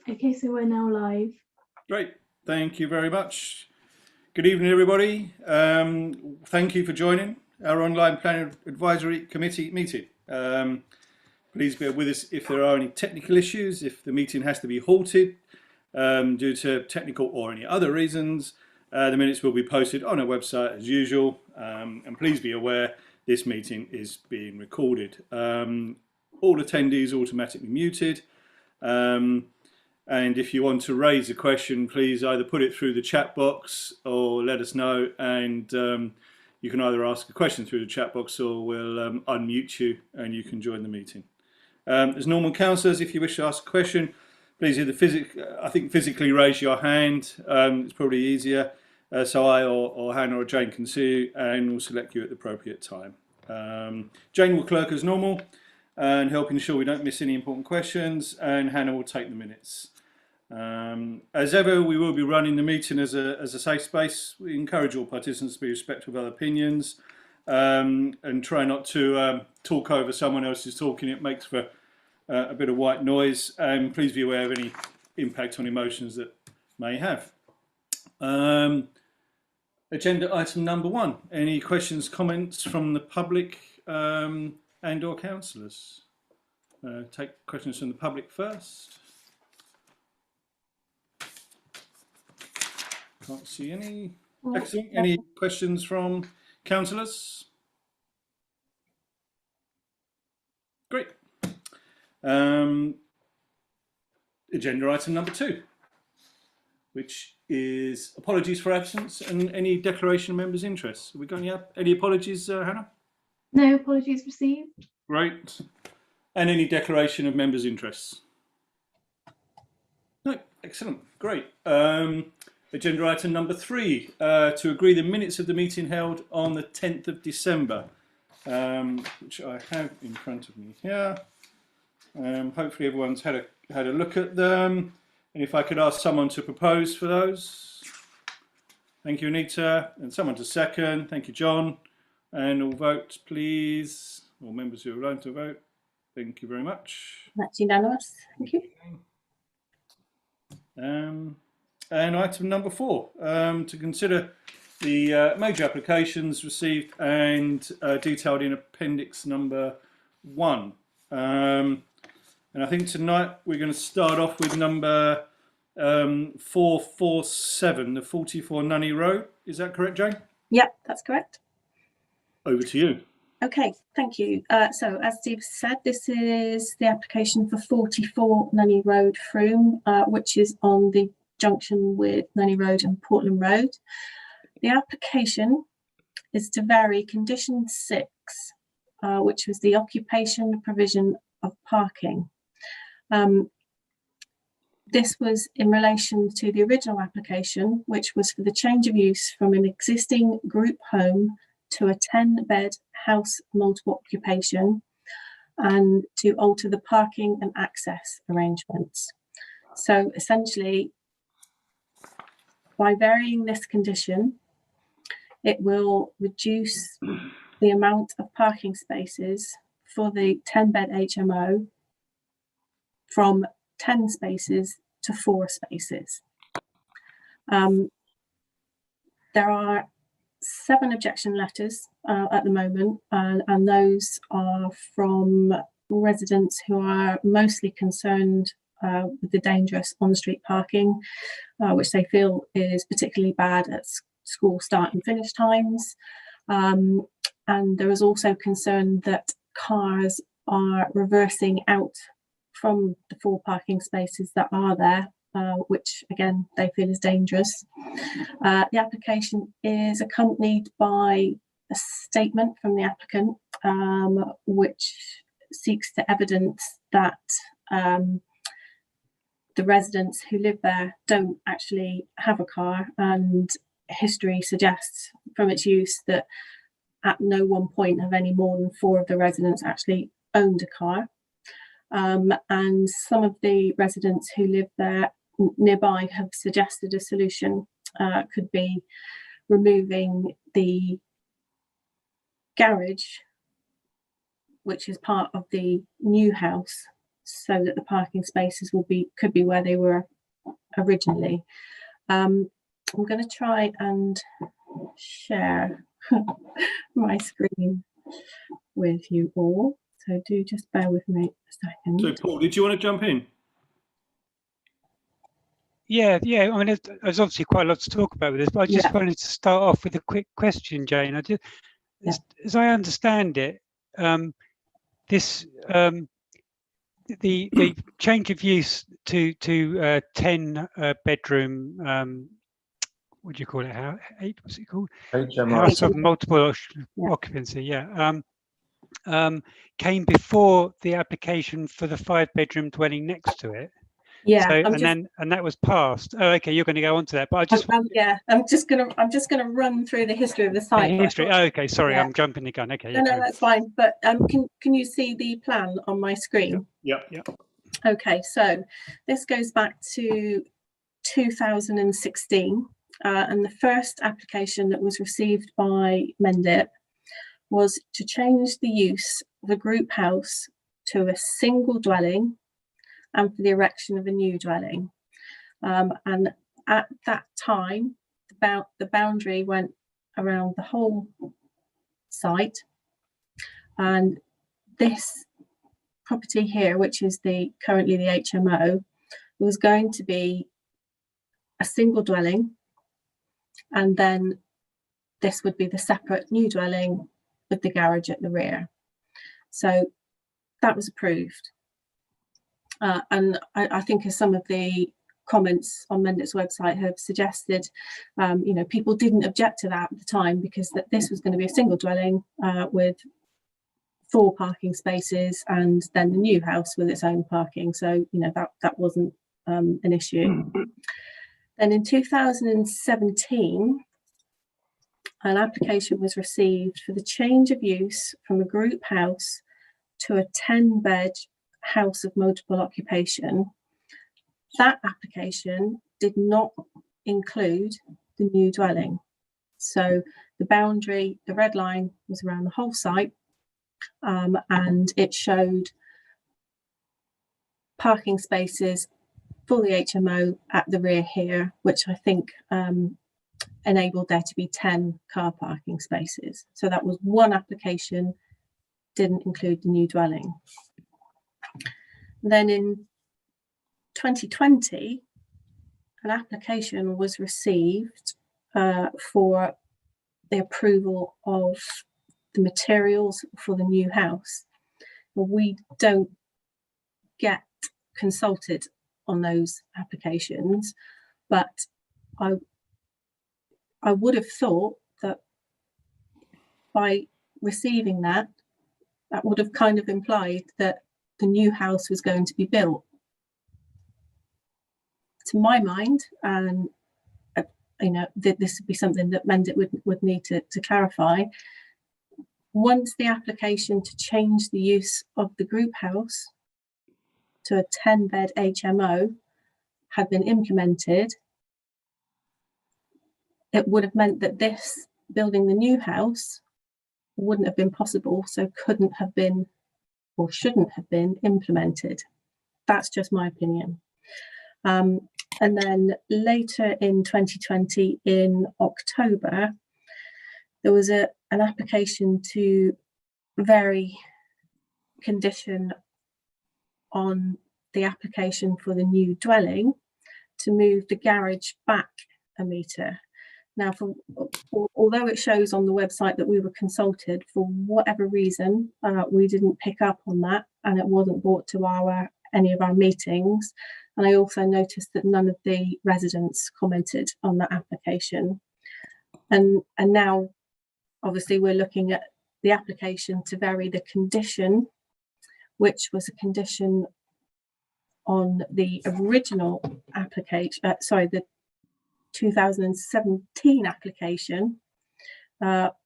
Okay, so we're now live. Great, thank you very much. Good evening, everybody. Thank you for joining our online planning advisory committee meeting. Please bear with us if there are any technical issues, if the meeting has to be halted due to technical or any other reasons. The minutes will be posted on our website as usual, and please be aware this meeting is being recorded. All attendees automatically muted. And if you want to raise a question, please either put it through the chat box or let us know, and you can either ask a question through the chat box or we'll unmute you and you can join the meeting. As normal, councillors, if you wish to ask a question, please either physically raise your hand. It's probably easier, so I or Hannah or Jane can see you and we'll select you at the appropriate time. Jane will clerk as normal and help ensure we don't miss any important questions, and Hannah will take the minutes. As ever, we will be running the meeting as a safe space. We encourage all participants to be respectful of other opinions and try not to talk over someone else's talking. It makes for a bit of white noise, and please be aware of any impact on emotions that may have. Agenda item number 1. Any questions, comments from the public and or councillors? Take questions from the public first. Can't see any. Excellent. Any questions from councillors? Great. Agenda item number 2, which is apologies for absence and any declaration of members' interests. Have we got any apologies, Hannah? No apologies received. Great. And any declaration of members' interests? No. Excellent. Great. Agenda item number 3, to agree the minutes of the meeting held on the 10th of December, which I have in front of me here. Hopefully everyone's had a look at them. And if I could ask someone to propose for those. Thank you, Anita. And someone to second. Thank you, John. And all vote, please. All members who are allowed to vote. Thank you very much. That's unanimous. Thank you. And item number 4, to consider the major applications received and detailed in appendix number 1. And I think tonight we're going to start off with number 447, the 44 Nunney Road. Is that correct, Jane? Yep, that's correct. Over to you. Okay, thank you. So as Steve said, this is the application for 44 Nunney Road, Frome, which is on the junction with Nunney Road and Portland Road. The application is to vary condition 6, which was the occupation provision of parking. This was in relation to the original application, which was for the change of use from an existing group home to a 10-bed house multiple occupation, and to alter the parking and access arrangements. So essentially, by varying this condition, it will reduce the amount of parking spaces for the 10-bed HMO from 10 spaces to 4 spaces. There are 7 objection letters at the moment, and those are from residents who are mostly concerned with the dangerous on-street parking, which they feel is particularly bad at school start and finish times. And there is also concern that cars are reversing out from the 4 parking spaces that are there, which again they feel is dangerous. The application is accompanied by a statement from the applicant, which seeks to evidence that the residents who live there don't actually have a car, and history suggests from its use that at no one point have any more than 4 of the residents actually owned a car. And some of the residents who live there nearby have suggested a solution could be removing the garage, which is part of the new house, so that the parking spaces could be where they were originally. I'm going to try and share my screen with you all, so do just bear with me a second. So, Paul, did you want to jump in? Yeah. I mean, there's obviously quite a lot to talk about with this, but I just wanted to start off with a quick question, Jane. As I understand it, this the change of use to 10 bedroom. What do you call it? How 8? What's it called? HMO. House of multiple occupancy. Yeah. Came before the application for the 5-bedroom dwelling next to it. Yeah. So, and that was passed. Oh, okay. You're going to go on to that, but I just I'm just gonna run through the history of the site. history. Oh, okay. Sorry, I'm jumping the gun. Okay. No, that's fine. But can you see the plan on my screen? Yeah. Okay, so this goes back to 2016, and the first application that was received by Mendip was to change the use of a group house to a single dwelling and for the erection of a new dwelling. And at that time, the boundary went around the whole site, and this property here, which is currently the HMO, was going to be a single dwelling, and then this would be the separate new dwelling with the garage at the rear. So that was approved. And I think, as some of the comments on Mendip's website have suggested, people didn't object to that at the time, because this was going to be a single dwelling with 4 parking spaces, and then the new house with its own parking. So, that wasn't an issue. Then in 2017, an application was received for the change of use from a group house to a 10-bed house of multiple occupation. That application did not include the new dwelling. So the boundary, the red line, was around the whole site, and it showed parking spaces for the HMO at the rear here, which I think enabled there to be 10 car parking spaces. So that was one application, didn't include the new dwelling. Then in 2020, an application was received for the approval of the materials for the new house. We don't get consulted on those applications, but I would have thought that by receiving that would have kind of implied that the new house was going to be built. To my mind, and this would be something that Mendip would need to clarify. Once the application to change the use of the group house to a 10-bed HMO had been implemented, it would have meant that this building the new house wouldn't have been possible, so couldn't have been or shouldn't have been implemented. That's just my opinion. And then later in 2020, in October, there was an application to vary condition on the application for the new dwelling to move the garage back a metre. Now, although it shows on the website that we were consulted, for whatever reason, we didn't pick up on that, and it wasn't brought to any of our meetings. And I also noticed that none of the residents commented on that application. And now, obviously, we're looking at the application to vary the condition, which was a condition on the original application, the 2017 application,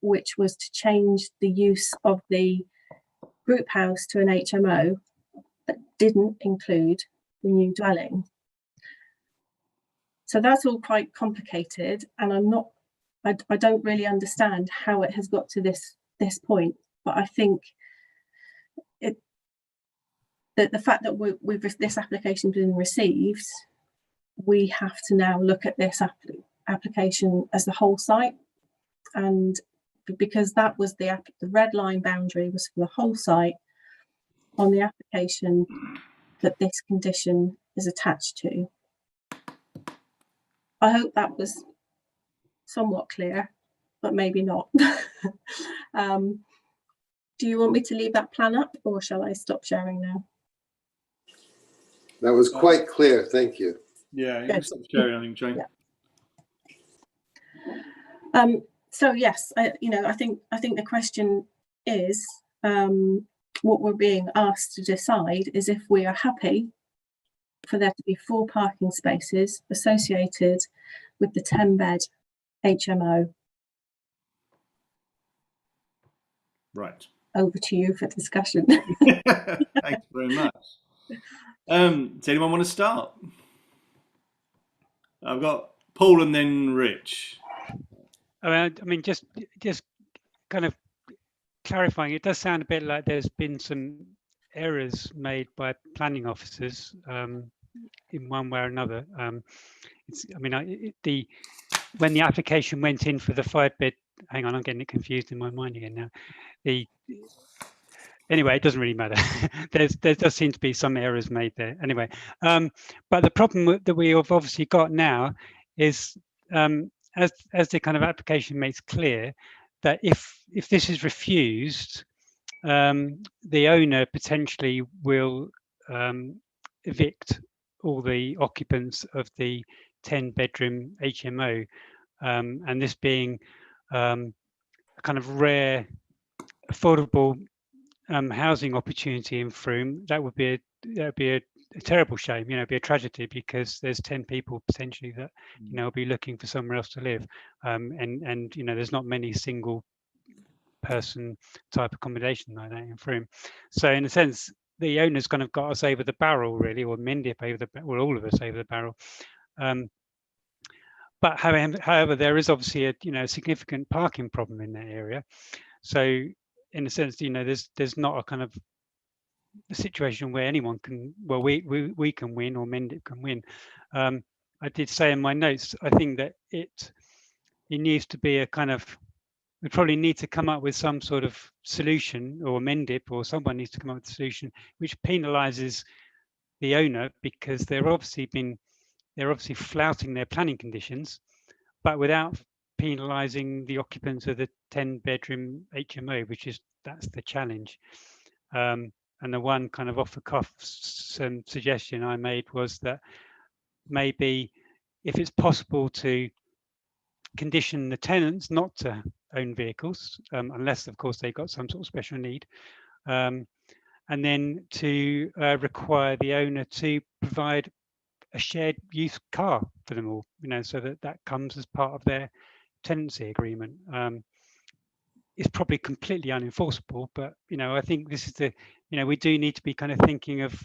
which was to change the use of the group house to an HMO that didn't include the new dwelling. So that's all quite complicated, and I don't really understand how it has got to this point, but I think the fact that this application's been received, we have to now look at this application as the whole site, and because that was the red line boundary was for the whole site on the application that this condition is attached to. I hope that was somewhat clear, but maybe not. Do you want me to leave that plan up, or shall I stop sharing now? That was quite clear. Thank you. Yeah, you can stop sharing, I think, Jane. Yeah. So yes, I think the question is, what we're being asked to decide is if we are happy for there to be 4 parking spaces associated with the 10-bed HMO. Right. Over to you for discussion. Thanks very much. Does anyone want to start? I've got Paul and then Rich. I mean, just kind of clarifying, it does sound a bit like there's been some errors made by planning officers in one way or another. When the application went in for the 5-bed, hang on, I'm getting it confused in my mind again now. Anyway, it doesn't really matter. there does seem to be some errors made there. Anyway, but the problem that we have obviously got now is, as the kind of application makes clear, that if this is refused, the owner potentially will evict all the occupants of the 10-bedroom HMO, and this being a kind of rare, affordable housing opportunity in Frome, that would be a terrible shame. It'd be a tragedy, because there's 10 people potentially that will be looking for somewhere else to live, and there's not many single person type accommodation like that in Frome. So in a sense, the owner's kind of got us over the barrel, really, or Mendip over the, or all of us over the barrel. But however, there is obviously a significant parking problem in that area. So in a sense, there's not a kind of a situation where anyone can, well, we can win, or Mendip can win. I did say in my notes, I think that it needs to be a kind of, we probably need to come up with some sort of solution, or Mendip or someone needs to come up with a solution which penalises the owner, because they're obviously flouting their planning conditions, but without penalising the occupants of the 10-bedroom HMO, that's the challenge. And the one kind of off the cuff suggestion I made was that maybe if it's possible to condition the tenants not to own vehicles, unless of course they've got some sort of special need, and then to require the owner to provide a shared use car for them all, so that comes as part of their tenancy agreement. It's probably completely unenforceable, but I think this is we do need to be kind of thinking of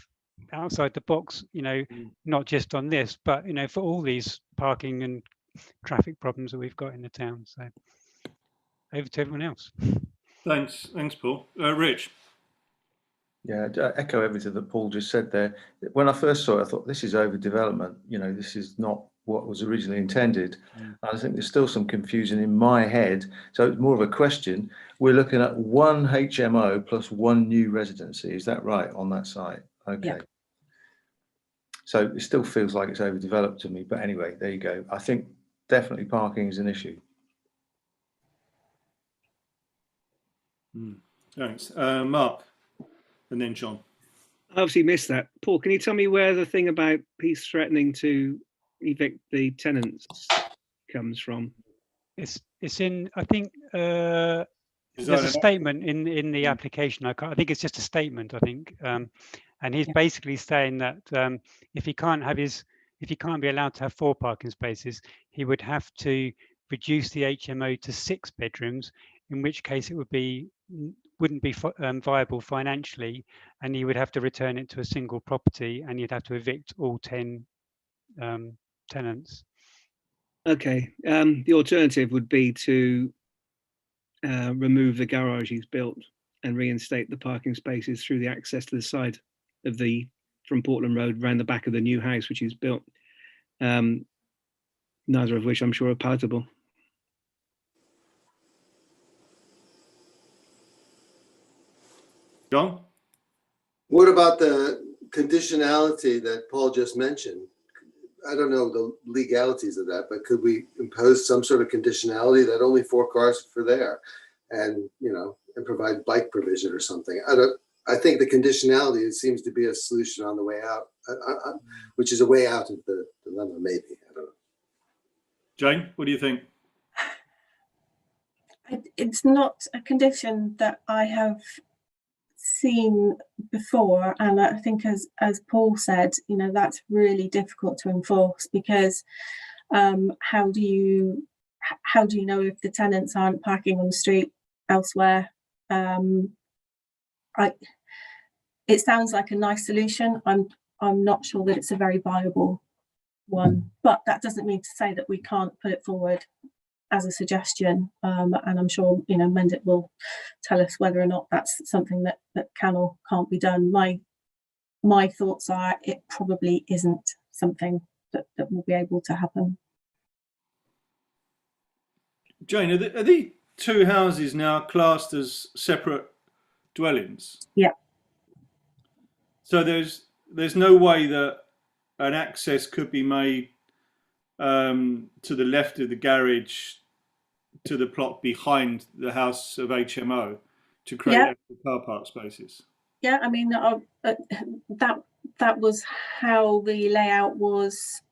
outside the box, not just on this, but for all these parking and traffic problems that we've got in the town. So over to everyone else. Thanks, Paul. Rich. Yeah, I echo everything that Paul just said there. When I first saw it, I thought, this is overdevelopment. This is not what was originally intended. I think there's still some confusion in my head. So it's more of a question. We're looking at 1 HMO plus 1 new residency. Is that right on that site? Okay. Yeah. So it still feels like it's overdeveloped to me. But anyway, there you go. I think definitely parking is an issue. Thanks. Mark, and then John. I obviously missed that. Paul, can you tell me where the thing about he's threatening to evict the tenants comes from? It's in, I think there's a statement in the application. I think it's just a statement, I think, and he's basically saying that if he can't be allowed to have 4 parking spaces, he would have to reduce the HMO to 6 bedrooms, in which case it wouldn't be viable financially, and he would have to return it to a single property, and you'd have to evict all 10 tenants. Okay. The alternative would be to remove the garage he's built and reinstate the parking spaces through the access to the side. of the from Portland Road around the back of the new house which is built. Neither of which I'm sure are palatable. John? What about the conditionality that Paul just mentioned? I don't know the legalities of that, but could we impose some sort of conditionality that only 4 cars for there, and and provide bike provision or something? I think the conditionality, it seems to be a solution on the way out, which is a way out of the dilemma, maybe. I don't know. Jane, what do you think? It's not a condition that I have seen before, and I think as Paul said, that's really difficult to enforce, because how do you know if the tenants aren't parking on the street elsewhere? It sounds like a nice solution. I'm not sure that it's a very viable one, but that doesn't mean to say that we can't put it forward as a suggestion, and I'm sure Mendit will tell us whether or not that's something that can or can't be done. My thoughts are it probably isn't something that will be able to happen. Jane, are the 2 houses now classed as separate dwellings? Yeah. So there's no way that an access could be made to the left of the garage to the plot behind the house of HMO to create extra car park spaces? Yeah, I mean that was how the layout was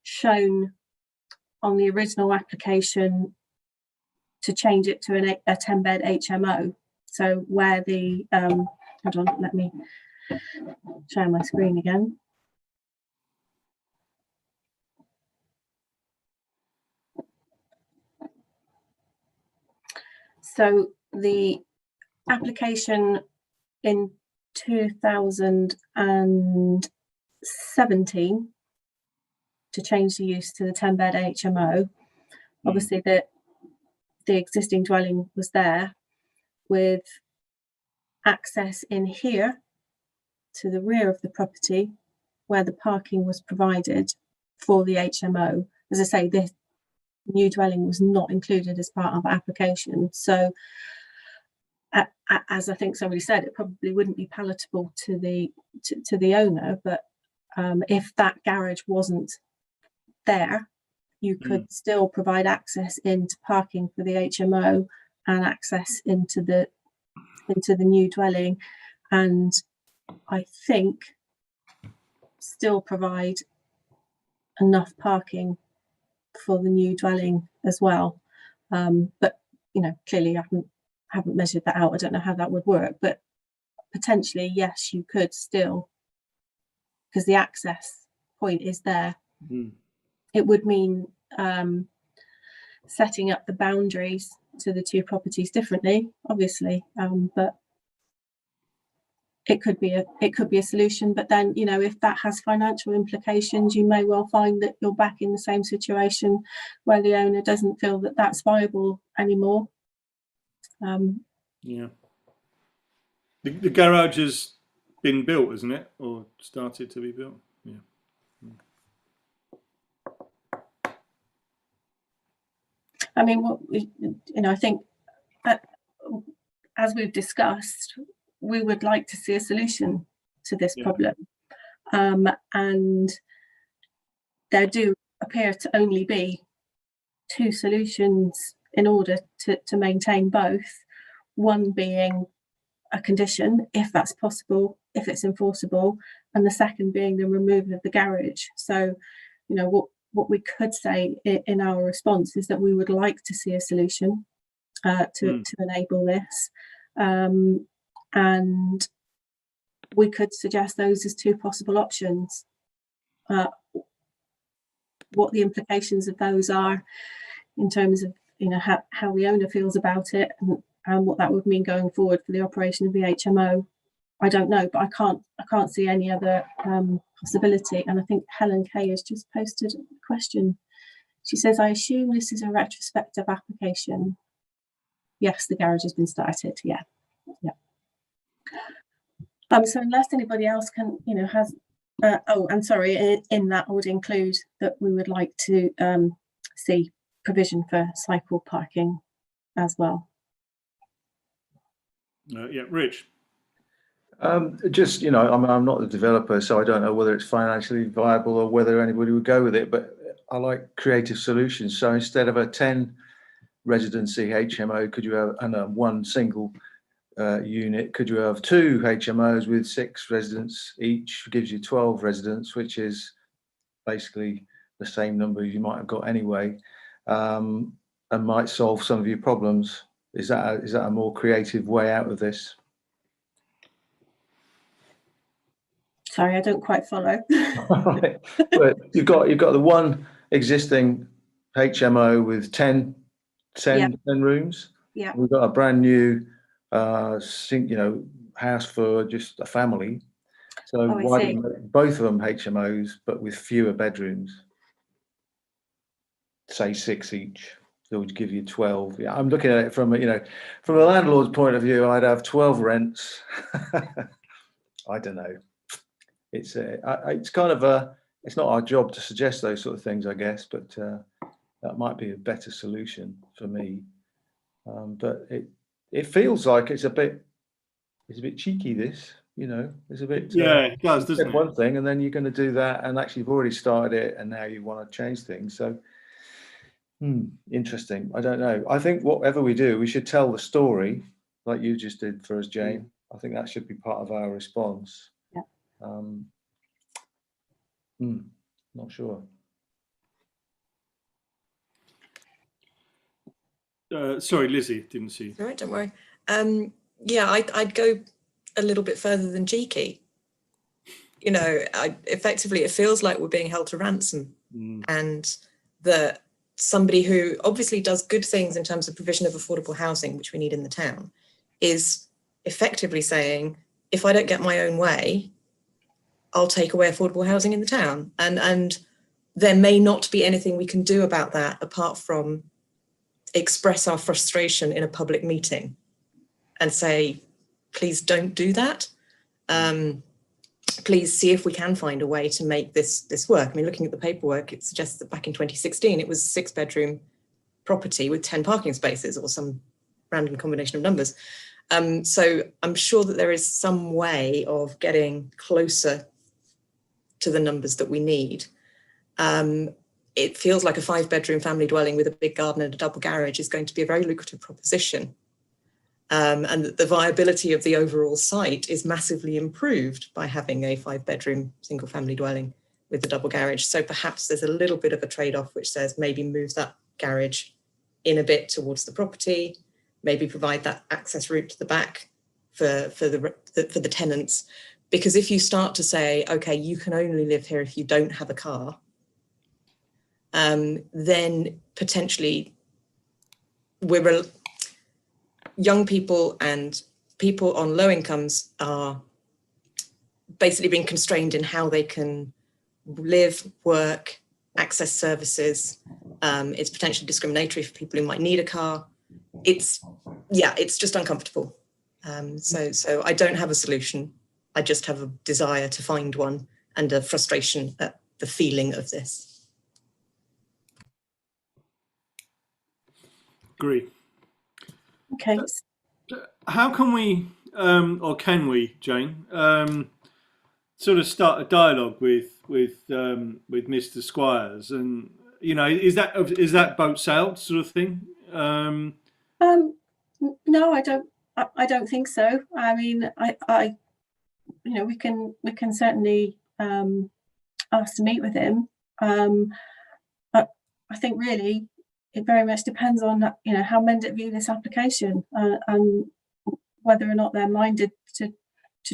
shown on the original application to change it to a 10-bed HMO. So where the hold on, let me share my screen again. So the application in 2017 to change the use to the 10-bed HMO, obviously the existing dwelling was there with access in here to the rear of the property where the parking was provided for the HMO. As I say, this new dwelling was not included as part of the application. So as I think somebody said, it probably wouldn't be palatable to the owner, but if that garage wasn't there, you could still provide access into parking for the HMO and access into the new dwelling, and I think still provide enough parking for the new dwelling as well. But clearly I haven't measured that out. I don't know how that would work, but potentially yes, you could still, because the access point is there. It would mean setting up the boundaries to the 2 properties differently, obviously, but it could be a solution. But then if that has financial implications, you may well find that you're back in the same situation where the owner doesn't feel that that's viable anymore. Yeah. The garage has been built, hasn't it, or started to be built? Yeah. I mean, I think as we've discussed, we would like to see a solution to this problem, and there do appear to only be 2 solutions in order to maintain both. One being a condition, if that's possible, if it's enforceable, and the second being the removal of the garage. So, what we could say in our response is that we would like to see a solution to enable this, and we could suggest those as 2 possible options. What the implications of those are in terms of how the owner feels about it, and what that would mean going forward for the operation of the HMO, I don't know, but I can't see any other possibility. And I think Helen Kay has just posted a question. She says, I assume this is a retrospective application. Yes, the garage has been started. Yeah. So unless anybody else can, has, oh, and sorry, in that would include that we would like to see provision for cycle parking as well. Yeah, Rich. Just, I'm not the developer, so I don't know whether it's financially viable or whether anybody would go with it, but I like creative solutions. So instead of a 10 residency HMO, could you have, and one single unit, could you have 2 HMOs with 6 residents each? Gives you 12 residents, which is basically the same number you might have got anyway, and might solve some of your problems. Is that a more creative way out of this? Sorry, I don't quite follow. Right. But you've got the one existing HMO with 10 rooms. Yeah. We've got a brand new house for just a family. So why don't we make both of them HMOs but with fewer bedrooms? Say 6 each. That would give you 12. Yeah, I'm looking at it from from a landlord's point of view. I'd have 12 rents. I don't know. It's kind of it's not our job to suggest those sort of things, I guess, but that might be a better solution for me. But it feels like it's a bit cheeky. This, it's a bit. Yeah, it does, doesn't it? One thing, and then you're going to do that, and actually you've already started it, and now you want to change things. So, interesting. I don't know. I think whatever we do, we should tell the story, like you just did for us, Jane. I think that should be part of our response. Not sure. Sorry, Lizzie, didn't see. All right, don't worry. Yeah, I'd go a little bit further than cheeky. Effectively, it feels like we're being held to ransom, and that somebody who obviously does good things in terms of provision of affordable housing, which we need in the town, is effectively saying, if I don't get my own way, I'll take away affordable housing in the town. And there may not be anything we can do about that apart from express our frustration in a public meeting and say, please don't do that. Please see if we can find a way to make this work. I mean, looking at the paperwork, it suggests that back in 2016, it was a 6-bedroom property with 10 parking spaces or some random combination of numbers. So I'm sure that there is some way of getting closer to the numbers that we need. It feels like a 5-bedroom family dwelling with a big garden and a double garage is going to be a very lucrative proposition. And that the viability of the overall site is massively improved by having a 5-bedroom single family dwelling with a double garage. So perhaps there's a little bit of a trade-off which says maybe move that garage in a bit towards the property, maybe provide that access route to the back for the tenants. Because if you start to say, okay, you can only live here if you don't have a car, then potentially young people and people on low incomes are basically being constrained in how they can live, work, access services. It's potentially discriminatory for people who might need a car. It's just uncomfortable. So I don't have a solution. I just have a desire to find one and a frustration at the feeling of this. Agree. Okay. How can we, or can we, Jane, sort of start a dialogue with Mr. Squires, and is that boat sailed sort of thing? No, I don't think so. I mean, we can certainly ask to meet with him. I think really it very much depends on how Mendip view this application and whether or not they're minded to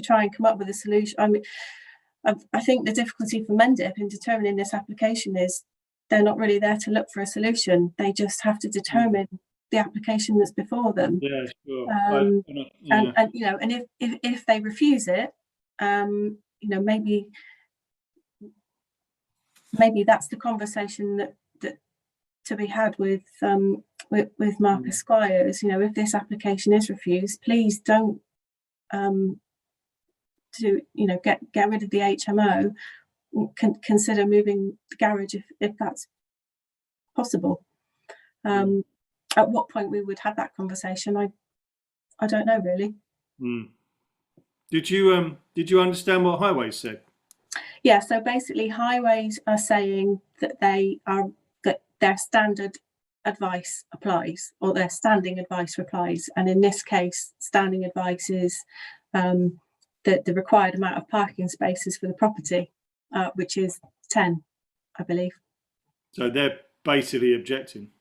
try and come up with a solution. I mean, I think the difficulty for Mendip in determining this application is they're not really there to look for a solution. They just have to determine the application that's before them. Yeah, sure. And if they refuse it, maybe that's the conversation that to be had with Marcus Squires. If this application is refused, please don't to, you know, get rid of the HMO, consider moving the garage if that's possible. At what point we would have that conversation, I don't know really. Did you understand what Highways said? Yeah, so basically Highways are saying that their standard advice applies, or their standing advice applies, and in this case standing advice is the required amount of parking spaces for the property, which is 10, I believe. So they're basically objecting.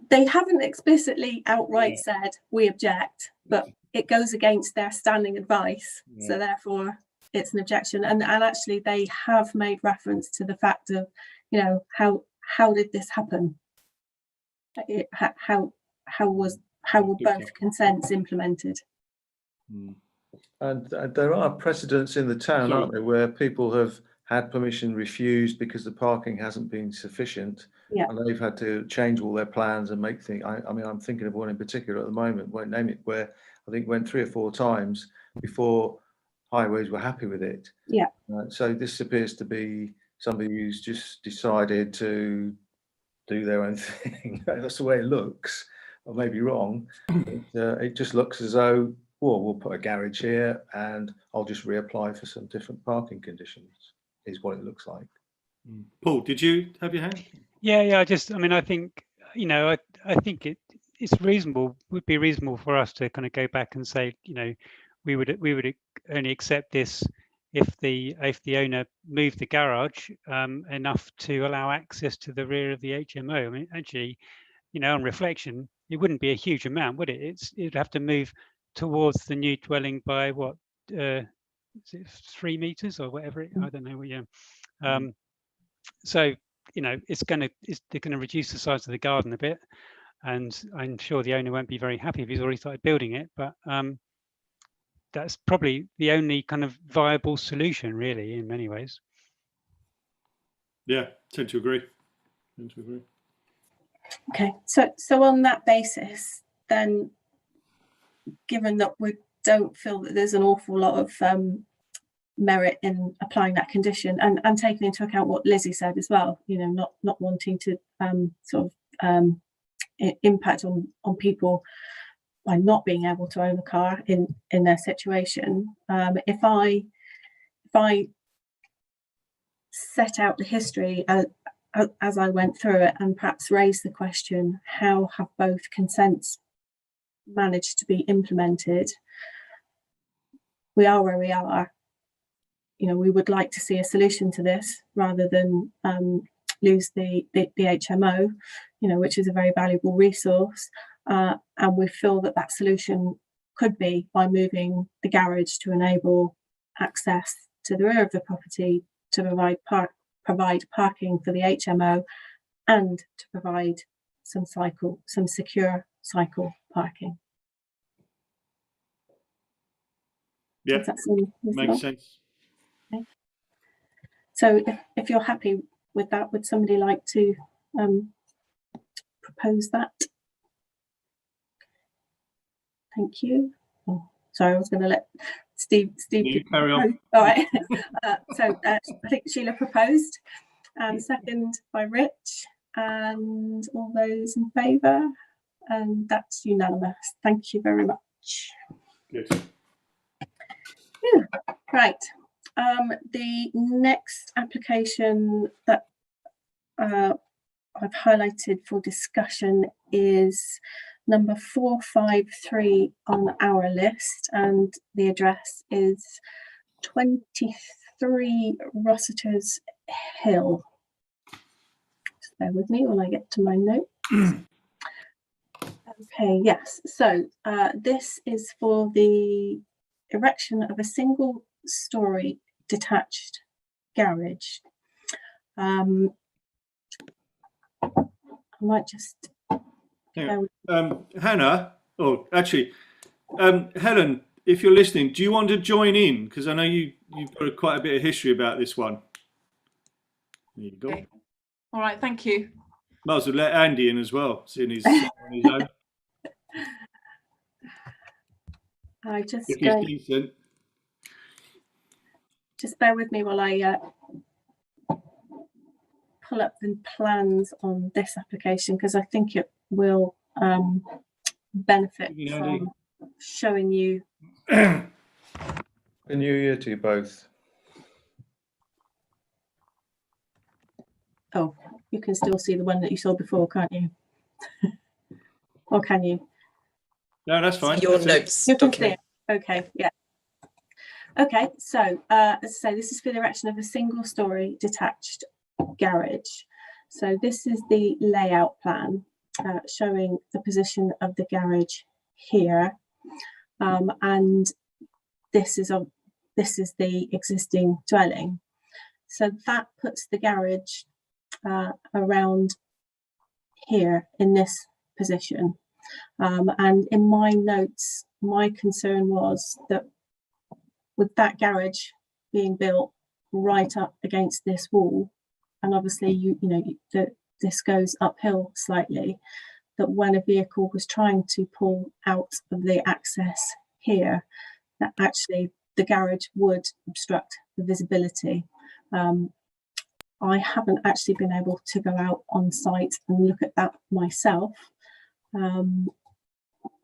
They haven't explicitly outright said we object, but it goes against their standing advice, so therefore it's an objection. And actually they have made reference to the fact of, you know, how did this happen? How were both consents implemented? And there are precedents in the town, aren't there, where people have had permission refused because the parking hasn't been sufficient, and they've had to change all their plans and make things. I mean, I'm thinking of one in particular at the moment, won't name it, where I think went 3 or 4 times before Highways were happy with it. So this appears to be somebody who's just decided to do their own thing. That's the way it looks. I may be wrong. It just looks as though, well, we'll put a garage here and I'll just reapply for some different parking conditions, is what it looks like. Paul, did you have your hand? Yeah. I think, you know, I think it's reasonable, would be reasonable for us to kind of go back and say, you know, we would only accept this if the owner moved the garage enough to allow access to the rear of the HMO. I mean, actually, you know, on reflection, it wouldn't be a huge amount, would it? It'd have to move towards the new dwelling by what, is it 3 meters or whatever? I don't know. So, you know, they're gonna reduce the size of the garden a bit, and I'm sure the owner won't be very happy if he's already started building it. But that's probably the only kind of viable solution, really, in many ways. Yeah, tend to agree. Okay, so on that basis, then, given that we don't feel that there's an awful lot of merit in applying that condition, and taking into account what Lizzie said as well, you know, not wanting to impact on people by not being able to own a car in their situation. If I set out the history as I went through it, and perhaps raise the question, how have both consents managed to be implemented? We are where we are. You know, we would like to see a solution to this rather than lose the HMO, you know, which is a very valuable resource. And we feel that solution could be by moving the garage to enable access to the rear of the property, to provide parking for the HMO, and to provide some secure cycle parking. Yeah, Does that seem reasonable? makes sense. Okay. So if you're happy with that, would somebody like to propose that? Thank you. Oh, sorry, I was going to let Steve You carry on. All right. So I think Sheila proposed, second by Rich, and all those in favour, and that's unanimous. Thank you very much. Good. Yeah. Right. The next application that I've highlighted for discussion is number 453 on our list, and the address is 23 Rossiter's Hill. Just bear with me while I get to my note. Okay, yes, so this is for the erection of a single-storey detached garage. I might just... Hannah, or actually, Helen, if you're listening, do you want to join in? Because I know you've got quite a bit of history about this one. There you go. Okay. All right, thank you. Might as well let Andy in as well, seeing he's on his own. I just If go, it's decent. just bear with me while I pull up the plans on this application, because I think it will benefit You know, from showing you. The new year to you both. Oh, you can still see the one that you saw before, can't you? Or can you? No, that's fine. Your That's it. notes You can see document. it. Okay, yeah. Okay, so as I say, this is for the erection of a single-storey detached garage. So this is the layout plan showing the position of the garage here, and this is the existing dwelling. So that puts the garage around here in this position. And in my notes, my concern was that with that garage being built right up against this wall, and obviously this goes uphill slightly, that when a vehicle was trying to pull out of the access here, that actually the garage would obstruct the visibility. I haven't actually been able to go out on site and look at that myself,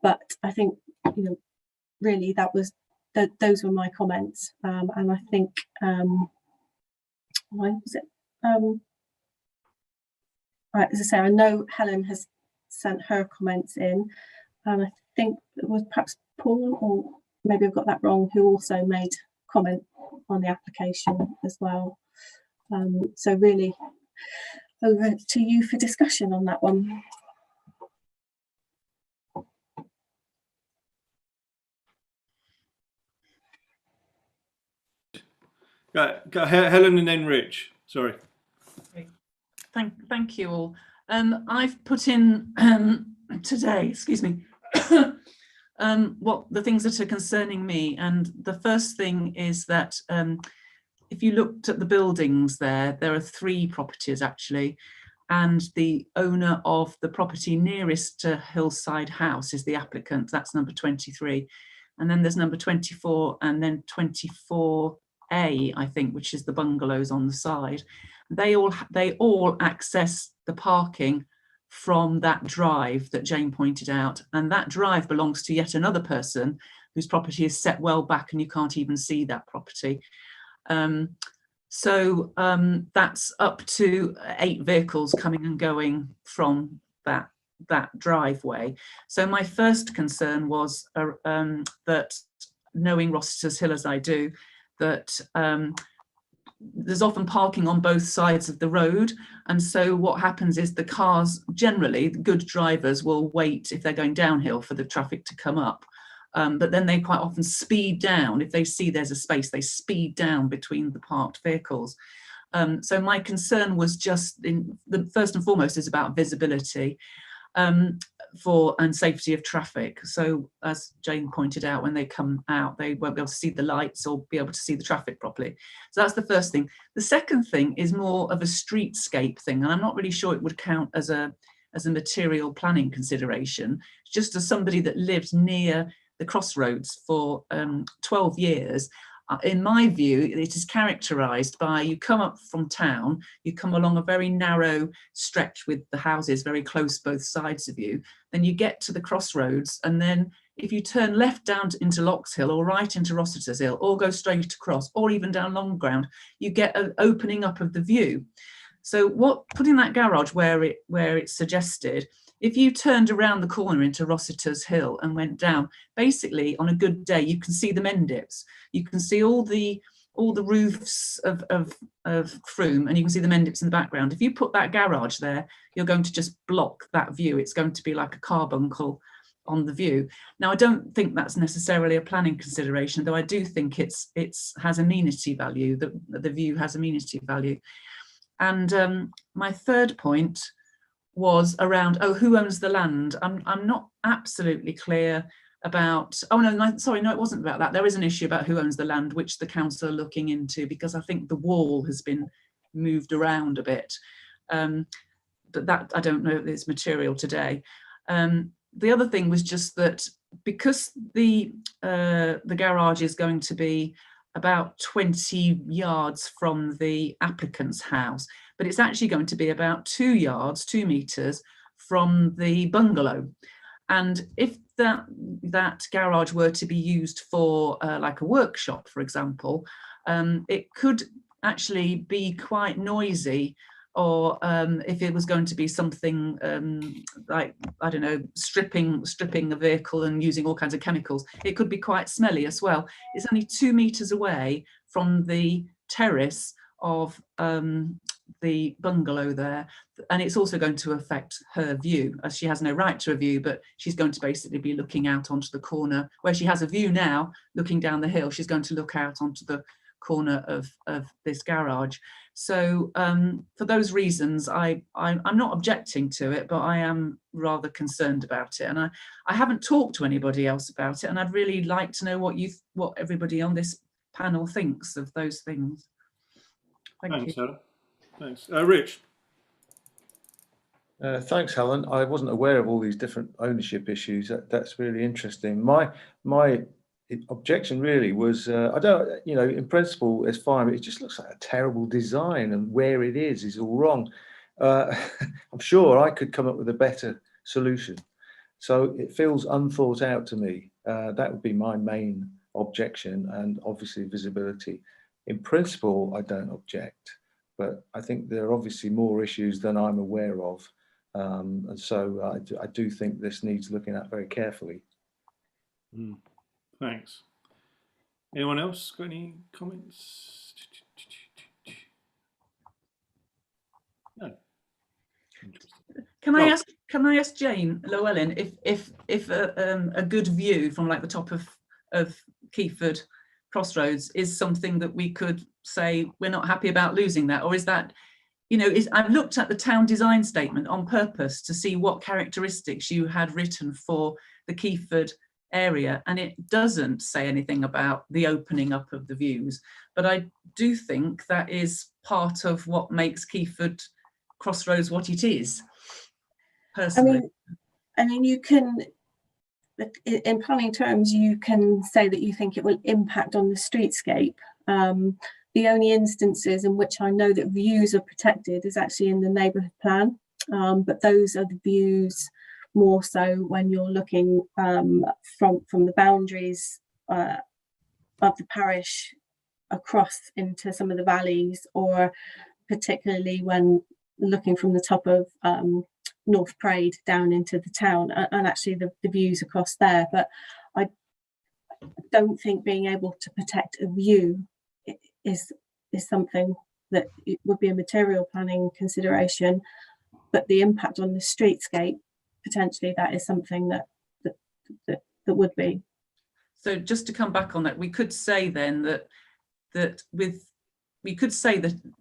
but I think really that was those were my comments, and I think why was it? Right, as I say, I know Helen has sent her comments in, and I think it was perhaps Paul, or maybe I've got that wrong, who also made comment on the application as well. So really, over to you for discussion on that one. Go Helen and then Rich. Sorry. Thank you all. I've put in today, excuse me, what the things that are concerning me, and the first thing is that if you looked at the buildings there are 3 properties actually, and the owner of the property nearest to Hillside House is the applicant. That's number 23, and then there's number 24, and then 24A, I think, which is the bungalows on the side. They all access the parking from that drive that Jane pointed out, and that drive belongs to yet another person whose property is set well back and you can't even see that property. So that's up to 8 vehicles coming and going from that driveway. So my first concern was that, knowing Rossiter's Hill as I do, that there's often parking on both sides of the road, and so what happens is the cars, generally the good drivers, will wait if they're going downhill for the traffic to come up, but then they quite often speed down. If they see there's a space, they speed down between the parked vehicles. So my concern was just, first and foremost, is about visibility and safety of traffic. So as Jane pointed out, when they come out, they won't be able to see the lights or be able to see the traffic properly. So that's the first thing. The second thing is more of a streetscape thing, and I'm not really sure it would count as a material planning consideration. Just as somebody that lived near the crossroads for 12 years, in my view, it is characterised by, you come up from town, you come along a very narrow stretch with the houses very close both sides of you, then you get to the crossroads, and then if you turn left down into Loxhill or right into Rossiter's Hill, or go straight across, or even down Long Ground, you get an opening up of the view. So putting that garage where it's suggested, if you turned around the corner into Rossiter's Hill and went down, basically on a good day, you can see the Mendips. You can see all the roofs of Frome, and you can see the Mendips in the background. If you put that garage there, you're going to just block that view. It's going to be like a carbuncle on the view. Now, I don't think that's necessarily a planning consideration, though I do think it has amenity value, the view has amenity value. And my third point was around, who owns the land? I'm not absolutely clear about, sorry, no, it wasn't about that. There is an issue about who owns the land, which the council are looking into, because I think the wall has been moved around a bit. But that, I don't know if it's material today. The other thing was just that because the garage is going to be about 20 yards from the applicant's house, but it's actually going to be about 2 yards, 2 meters from the bungalow. And if that garage were to be used for like a workshop, for example, it could actually be quite noisy. Or if it was going to be something like, I don't know, stripping a vehicle and using all kinds of chemicals, it could be quite smelly as well. It's only 2 meters away from the terrace of the bungalow there, and it's also going to affect her view, as she has no right to a view, but she's going to basically be looking out onto the corner where she has a view now, looking down the hill. She's going to look out onto the corner of this garage. So for those reasons, I'm not objecting to it, but I am rather concerned about it. And I haven't talked to anybody else about it, and I'd really like to know what everybody on this panel thinks of those things. Thanks, you. Helen. Thanks. Rich. Thanks, Helen. I wasn't aware of all these different ownership issues. That's really interesting. My objection really was, I don't, in principle it's fine, but it just looks like a terrible design, and where it is all wrong. I'm sure I could come up with a better solution. So it feels unthought out to me. That would be my main objection, and obviously visibility. In principle, I don't object, but I think there are obviously more issues than I'm aware of. And so I do think this needs looking at very carefully. Thanks. Anyone else got any comments? No. Can I ask Jane Llewellyn if a good view from like the top of Keyford Crossroads is something that we could say we're not happy about losing that, or is that, I've looked at the town design statement on purpose to see what characteristics you had written for the Keyford area, and it doesn't say anything about the opening up of the views, but I do think that is part of what makes Keyford Crossroads what it is, personally. I mean, you can, in planning terms, you can say that you think it will impact on the streetscape. The only instances in which I know that views are protected is actually in the neighbourhood plan, but those are the views more so when you're looking from the boundaries of the parish across into some of the valleys, or particularly when looking from the top of North Parade down into the town, and actually the views across there. But I don't think being able to protect a view is something that it would be a material planning consideration, but the impact on the streetscape, potentially that is something that would be. So just to come back on that, we could say then that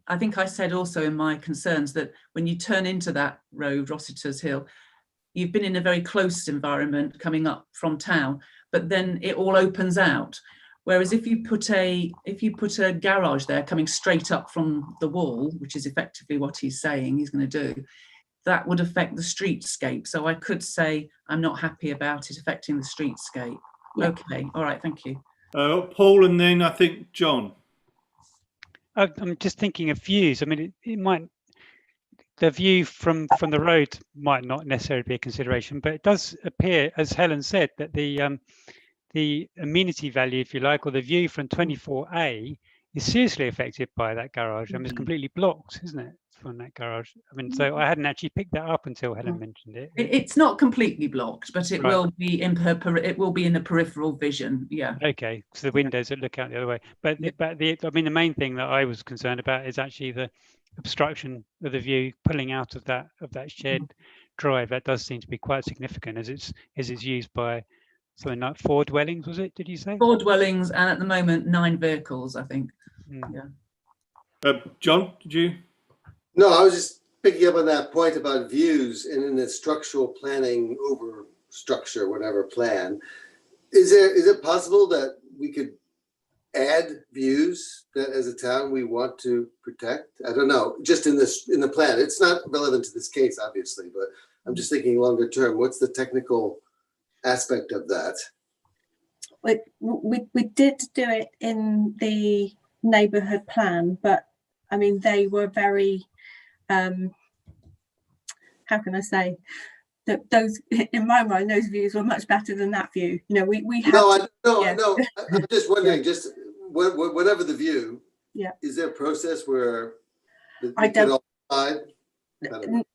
I think I said also in my concerns that when you turn into that road, Rossiter's Hill, you've been in a very close environment coming up from town, but then it all opens out. Whereas if you put a garage there coming straight up from the wall, which is effectively what he's saying he's going to do, that would affect the streetscape. So I could say I'm not happy about it affecting the streetscape. Yeah. Okay, all right, thank you. Paul, and then I think John. I'm just thinking of views. I mean, it might, the view from the road might not necessarily be a consideration, but it does appear, as Helen said, that the amenity value, if you like, or the view from 24A is seriously affected by that garage. I mean, it's completely blocked, isn't it, from that garage? I mean, so I hadn't actually picked that up until Helen mentioned it. It's not completely blocked, but it will be in the peripheral vision. Yeah. Okay, so the windows that look out the other way. But the main thing that I was concerned about is actually the obstruction of the view pulling out of that shared drive. That does seem to be quite significant as it's used by something like 4 dwellings, was it? Did you say 4 dwellings, and at the moment 9 vehicles, I think. Yeah. John, did you? No, I was just picking up on that point about views, and in the structural planning over structure, whatever plan, is it possible that we could add views that as a town we want to protect? I don't know, just in the plan. It's not relevant to this case, obviously, but I'm just thinking longer term. What's the technical aspect of that? We did do it in the neighbourhood plan, but I mean they were very how can I say that those, in my mind, those views were much better than that view. You know, we have No, yeah. I'm just wondering, just whatever the view. Yeah. Is there a process where I you could don't- all decide? I don't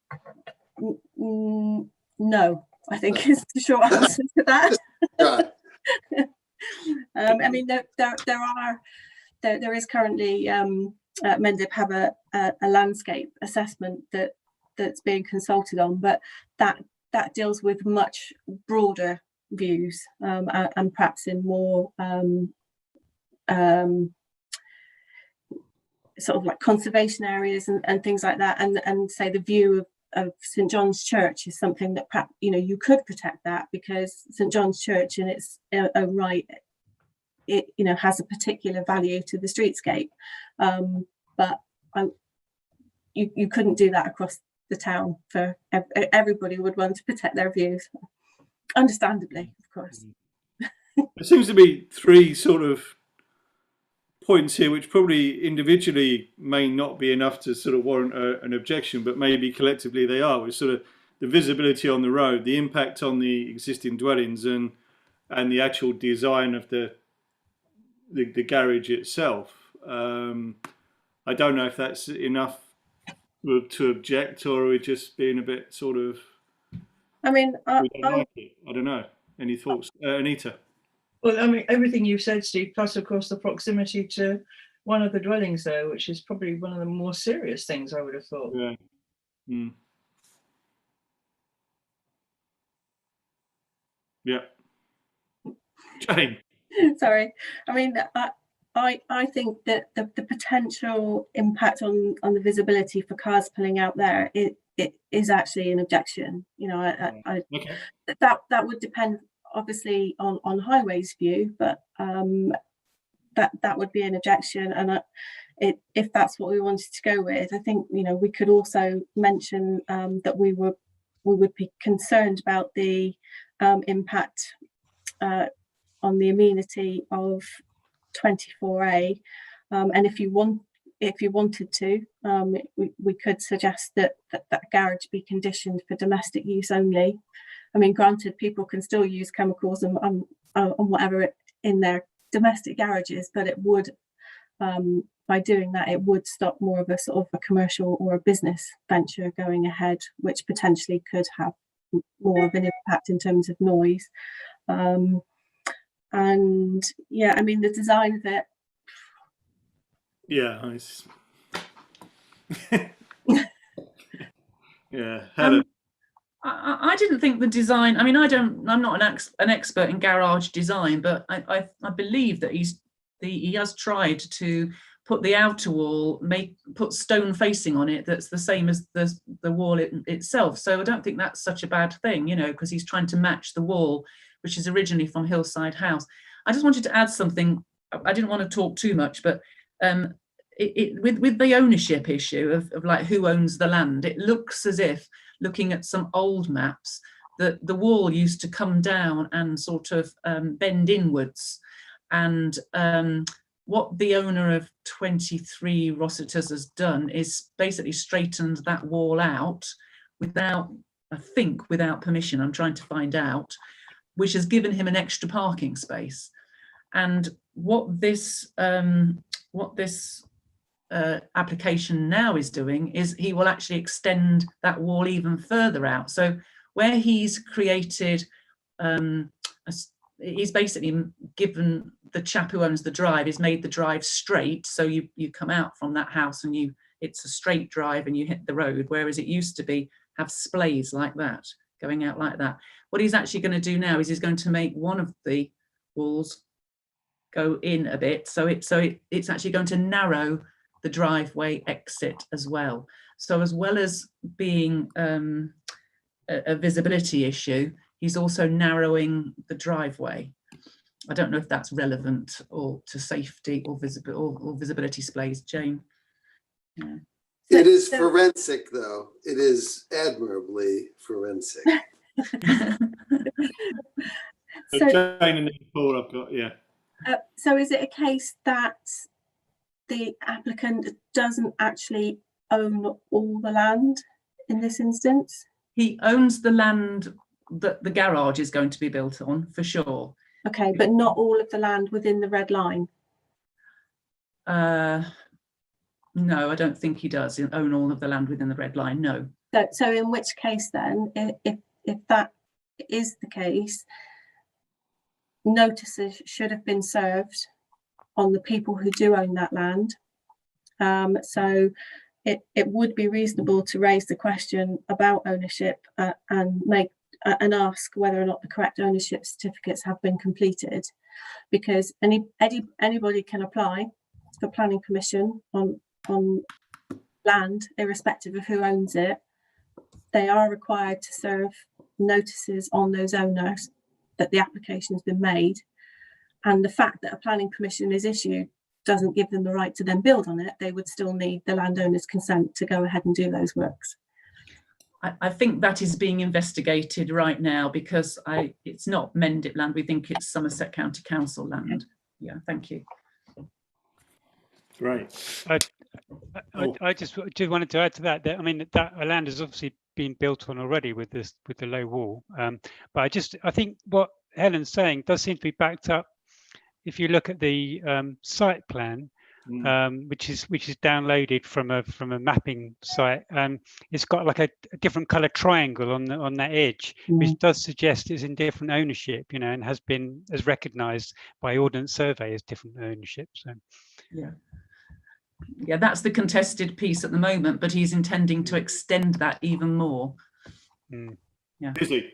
know. No, I think is the short answer to that. Right. I mean, there is currently Mendip have a landscape assessment that's being consulted on, but that deals with much broader views and perhaps in more sort of like conservation areas and things like that, and say the view of St John's Church is something that perhaps, you know, you could protect that because St John's Church in its own right, it, you know, has a particular value to the streetscape, but you couldn't do that across the town. For everybody would want to protect their views, understandably, of course. There seems to be three sort of points here which probably individually may not be enough to sort of warrant an objection, but maybe collectively they are, which sort of the visibility on the road, the impact on the existing dwellings, and the actual design of the garage itself. I don't know if that's enough to object, or are we just being a bit sort of, I mean, we don't like it? I don't know. Any thoughts, Anita? Well, I mean, everything you've said, Steve, plus, of course, the proximity to one of the dwellings there, which is probably one of the more serious things I would have thought. Yeah. Mm. Yeah. Jane. sorry. I mean, I think that the potential impact on the visibility for cars pulling out there, it is actually an objection. You know, Okay. that would depend obviously on Highways view, but that would be an objection. And if that's what we wanted to go with, I think, you know, we could also mention that we would be concerned about the impact on the amenity of 24A, and if you wanted to, we could suggest that garage be conditioned for domestic use only. I mean, granted, people can still use chemicals and whatever in their domestic garages, but it would, by doing that, it would stop more of a sort of a commercial or a business venture going ahead, which potentially could have more of an impact in terms of noise. And yeah, I mean, the design of it. Yeah. Yeah. Helen. I didn't think the design, I mean, I'm not an expert in garage design, but I believe that he has tried to put the outer wall, put stone facing on it that's the same as the wall itself. So I don't think that's such a bad thing, you know, because he's trying to match the wall, which is originally from Hillside House. I just wanted to add something. I didn't want to talk too much, but with the ownership issue of like who owns the land, it looks as if, looking at some old maps, that the wall used to come down and sort of bend inwards. And what the owner of 23 Rossiters has done is basically straightened that wall out without permission. I'm trying to find out, which has given him an extra parking space. And what this application now is doing is he will actually extend that wall even further out. So where he's created, he's basically given the chap who owns the drive, he's made the drive straight. So you come out from that house and it's a straight drive and you hit the road, whereas it used to be have splays like that, going out like that. What he's actually going to do now is he's going to make one of the walls go in a bit. So it's actually going to narrow the driveway exit as well. So as well as being a visibility issue, he's also narrowing the driveway. I don't know if that's relevant or to safety or visibility splays, Jane. Yeah. It is forensic, though. It is admirably forensic. So So, Jane and then Paul, I've got, yeah. so is it a case that the applicant doesn't actually own all the land in this instance? He owns the land that the garage is going to be built on, for sure. Okay, but not all of the land within the red line. No, I don't think he does own all of the land within the red line, no. So in which case then, if that is the case, notices should have been served on the people who do own that land. So it would be reasonable to raise the question about ownership and ask whether or not the correct ownership certificates have been completed, because anybody can apply for planning permission on land, irrespective of who owns it. They are required to serve notices on those owners that the application has been made, and the fact that a planning permission is issued doesn't give them the right to then build on it. They would still need the landowner's consent to go ahead and do those works. I think that is being investigated right now, because it's not Mendip land, we think it's Somerset County Council land. Okay. Yeah, thank you. Great. I just wanted to add to that, I mean, that land has obviously been built on already with the low wall, but I think what Helen's saying does seem to be backed up if you look at the site plan, which is downloaded from a mapping site. It's got like a different color triangle on that edge, which does suggest it's in different ownership, you know, and has recognized by Ordnance Survey as different ownership. So yeah, that's the contested piece at the moment, but he's intending to extend that even more. Yeah. Busy.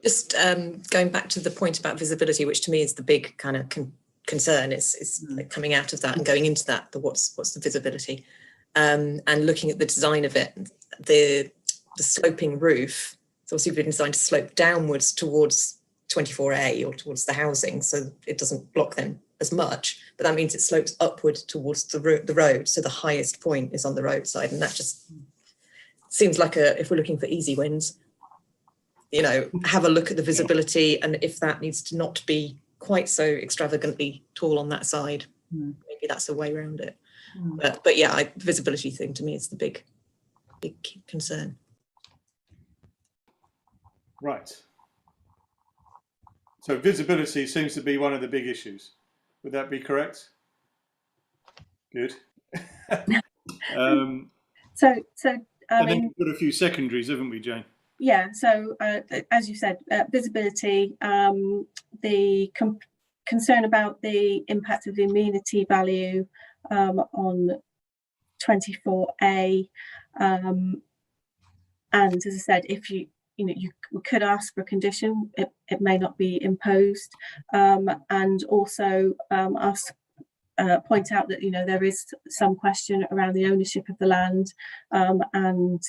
Just going back to the point about visibility, which to me is the big kind of concern, is like coming out of that and going into that, what's the visibility, and looking at the design of it, the sloping roof. It's obviously been designed to slope downwards towards 24A or towards the housing, so it doesn't block them as much, but that means it slopes upward towards the road, so the highest point is on the roadside, and that just seems like if we're looking for easy wins, you know, have a look at the visibility, and if that needs to not be quite so extravagantly tall on that side, maybe that's a way around it. But yeah, the visibility thing to me is the big concern. Right. So visibility seems to be one of the big issues. Would that be correct? Good. So and then we've got a few secondaries, haven't we, Jane? Yeah, so as you said, visibility, the concern about the impact of the amenity value on 24A, and as I said, if you could ask for a condition, it may not be imposed, and also point out that there is some question around the ownership of the land, and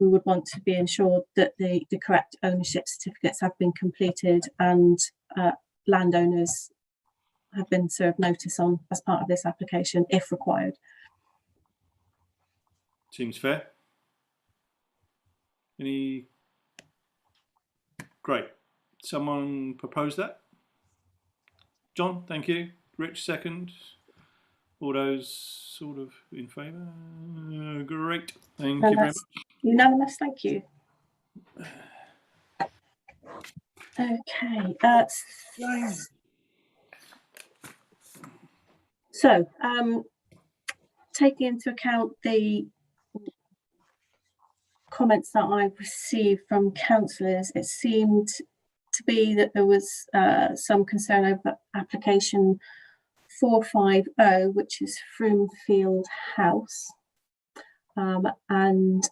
we would want to be ensured that the correct ownership certificates have been completed and landowners have been served notice on as part of this application if required. Seems fair. Great. Someone propose that? John, thank you. Rich, second. All those sort of in favour? Great. Thank you very much. Unanimous, thank you. Okay. So, taking into account the comments that I've received from councillors, it seemed to be that there was some concern over application 450, which is Froomfield House. And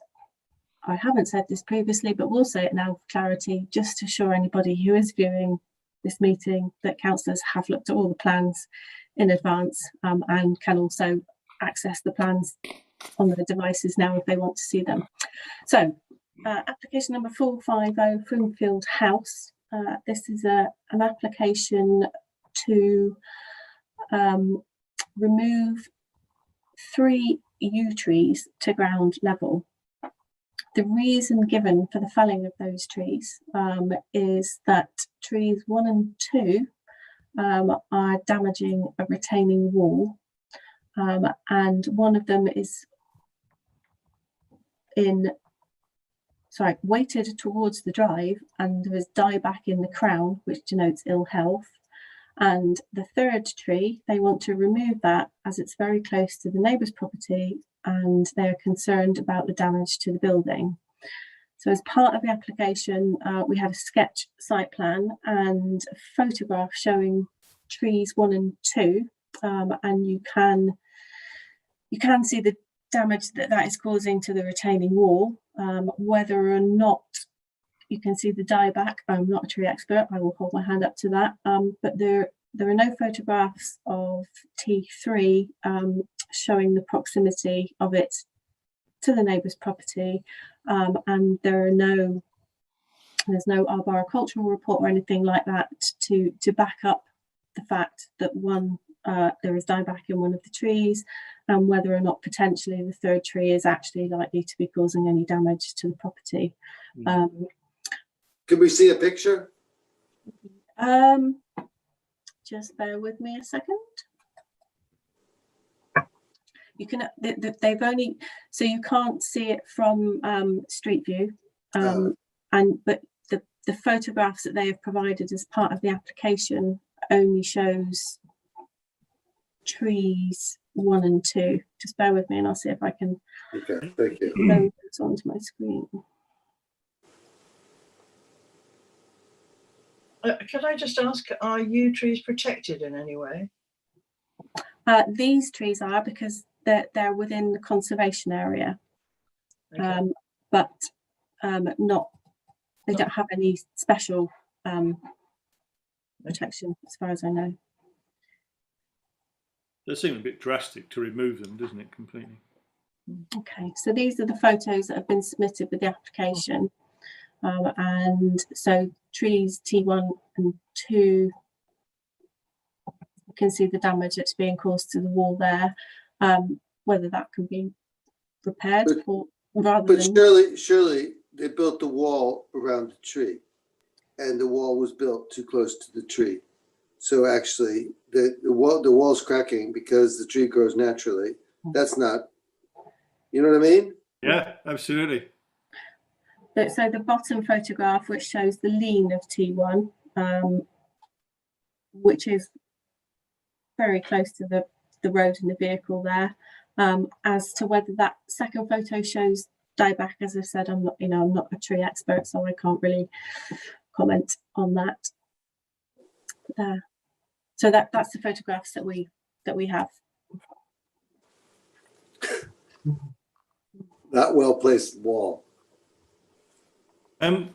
I haven't said this previously, but we'll say it now for clarity, just to assure anybody who is viewing this meeting that councillors have looked at all the plans in advance, and can also access the plans on their devices now if they want to see them. So application number 450, Froomfield House. This is an application to remove 3 yew trees to ground level. The reason given for the felling of those trees is that trees 1 and 2 are damaging a retaining wall, and one of them is weighted towards the drive, and there is dieback in the crown, which denotes ill health. And the third tree, they want to remove that as it's very close to the neighbour's property, and they're concerned about the damage to the building. So as part of the application, we had a sketch site plan and a photograph showing trees 1 and 2, and you can see the damage that is causing to the retaining wall. Whether or not you can see the dieback, I'm not a tree expert, I will hold my hand up to that, but there are no photographs of T3 showing the proximity of it to the neighbour's property, and there's no arboricultural report or anything like that to back up the fact that there is dieback in one of the trees, and whether or not potentially the third tree is actually likely to be causing any damage to the property. Can we see a picture? Just bear with me a second. You can, they've only, so you can't see it from Street View, but the photographs that they have provided as part of the application only shows trees 1 and 2. Just bear with me and I'll see if I can thank you. load this onto my screen. Could I just ask, are yew trees protected in any way? These trees are, because they're within the conservation area, but not. They don't have any special protection, as far as I know. They seem a bit drastic to remove them, doesn't it, completely? Okay, so these are the photos that have been submitted with the application, and so trees T1 and 2, you can see the damage that's being caused to the wall there. Whether that can be repaired, surely they built the wall around the tree, and the wall was built too close to the tree. So actually, the wall's cracking because the tree grows naturally. That's not, you know what I mean? Yeah, absolutely. So the bottom photograph, which shows the lean of T1, which is very close to the road and the vehicle there. As to whether that second photo shows dieback, as I've said, I'm not a tree expert, so I can't really comment on that. So that's the photographs that we have. That well placed wall. I'm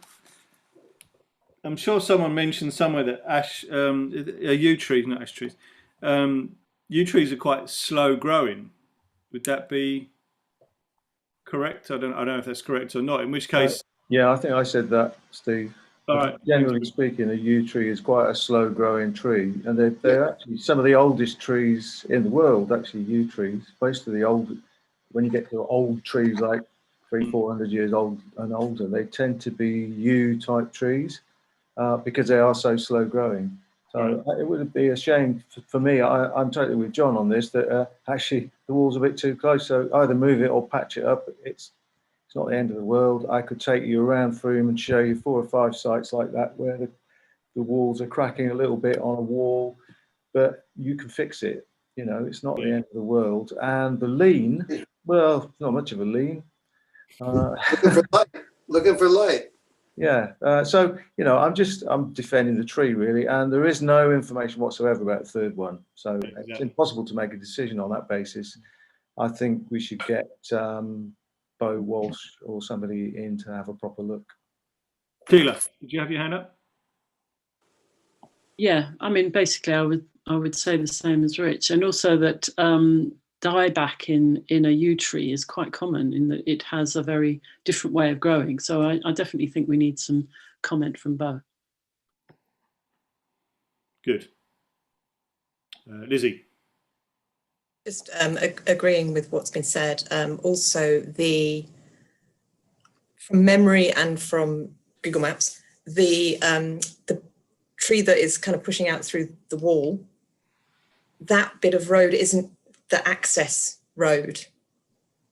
sure someone mentioned somewhere that yew trees, not ash trees, yew trees are quite slow growing. Would that be correct? I don't know if that's correct or not. In which case, yeah, I think I said that, Steve. All right. Generally speaking, a yew tree is quite a slow growing tree, and they're actually some of the oldest trees in the world. Actually, yew trees. Most of the old, when you get to old trees like 300-400 years old and older, they tend to be yew type trees because they are so slow growing. So it would be a shame for me. I'm totally with John on this, that actually the wall's a bit too close. So either move it or patch it up. It's not the end of the world. I could take you around Frome and show you 4 or 5 sites like that where the walls are cracking a little bit on a wall, but you can fix it. You know, it's not the end of the world. And the lean, well, not much of a lean. Looking for light. Yeah. So, you know, I'm defending the tree really, and there is no information whatsoever about the third one. So it's impossible to make a decision on that basis. I think we should get Bo Walsh or somebody in to have a proper look. Keela, did you have your hand up? Yeah, I mean, basically, I would say the same as Rich, and also that dieback in a yew tree is quite common in that it has a very different way of growing. So I definitely think we need some comment from Bo. Good. Lizzie. Just agreeing with what's been said. Also, the from memory and from Google Maps, the tree that is kind of pushing out through the wall, that bit of road isn't the access road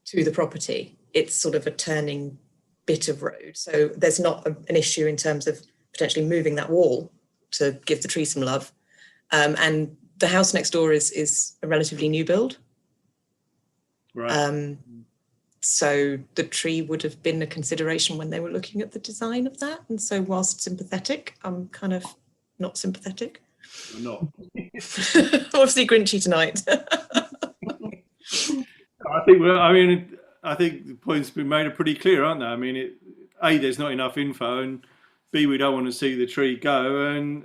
to the property. It's sort of a turning bit of road. So there's not an issue in terms of potentially moving that wall to give the tree some love. And the house next door is a relatively new build. Right. So the tree would have been a consideration when they were looking at the design of that. And so whilst sympathetic, I'm kind of not sympathetic. Or not. Obviously Grinchy tonight. I think the points been made are pretty clear, aren't they? I mean, A, there's not enough info, and B, we don't want to see the tree go, and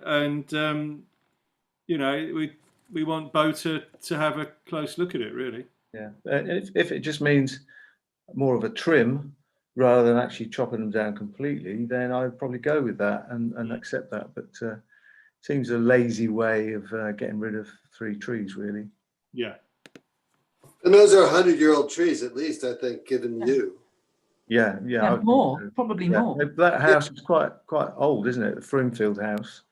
you know, we want Bo to have a close look at it, really. Yeah, if it just means more of a trim rather than actually chopping them down completely, then I'd probably go with that and accept that. But seems a lazy way of getting rid of 3 trees, really. Yeah. And those are 100-year-old trees, at least, I think, given you. Yeah. More, probably more. That house is quite old, isn't it? The Froomfield house.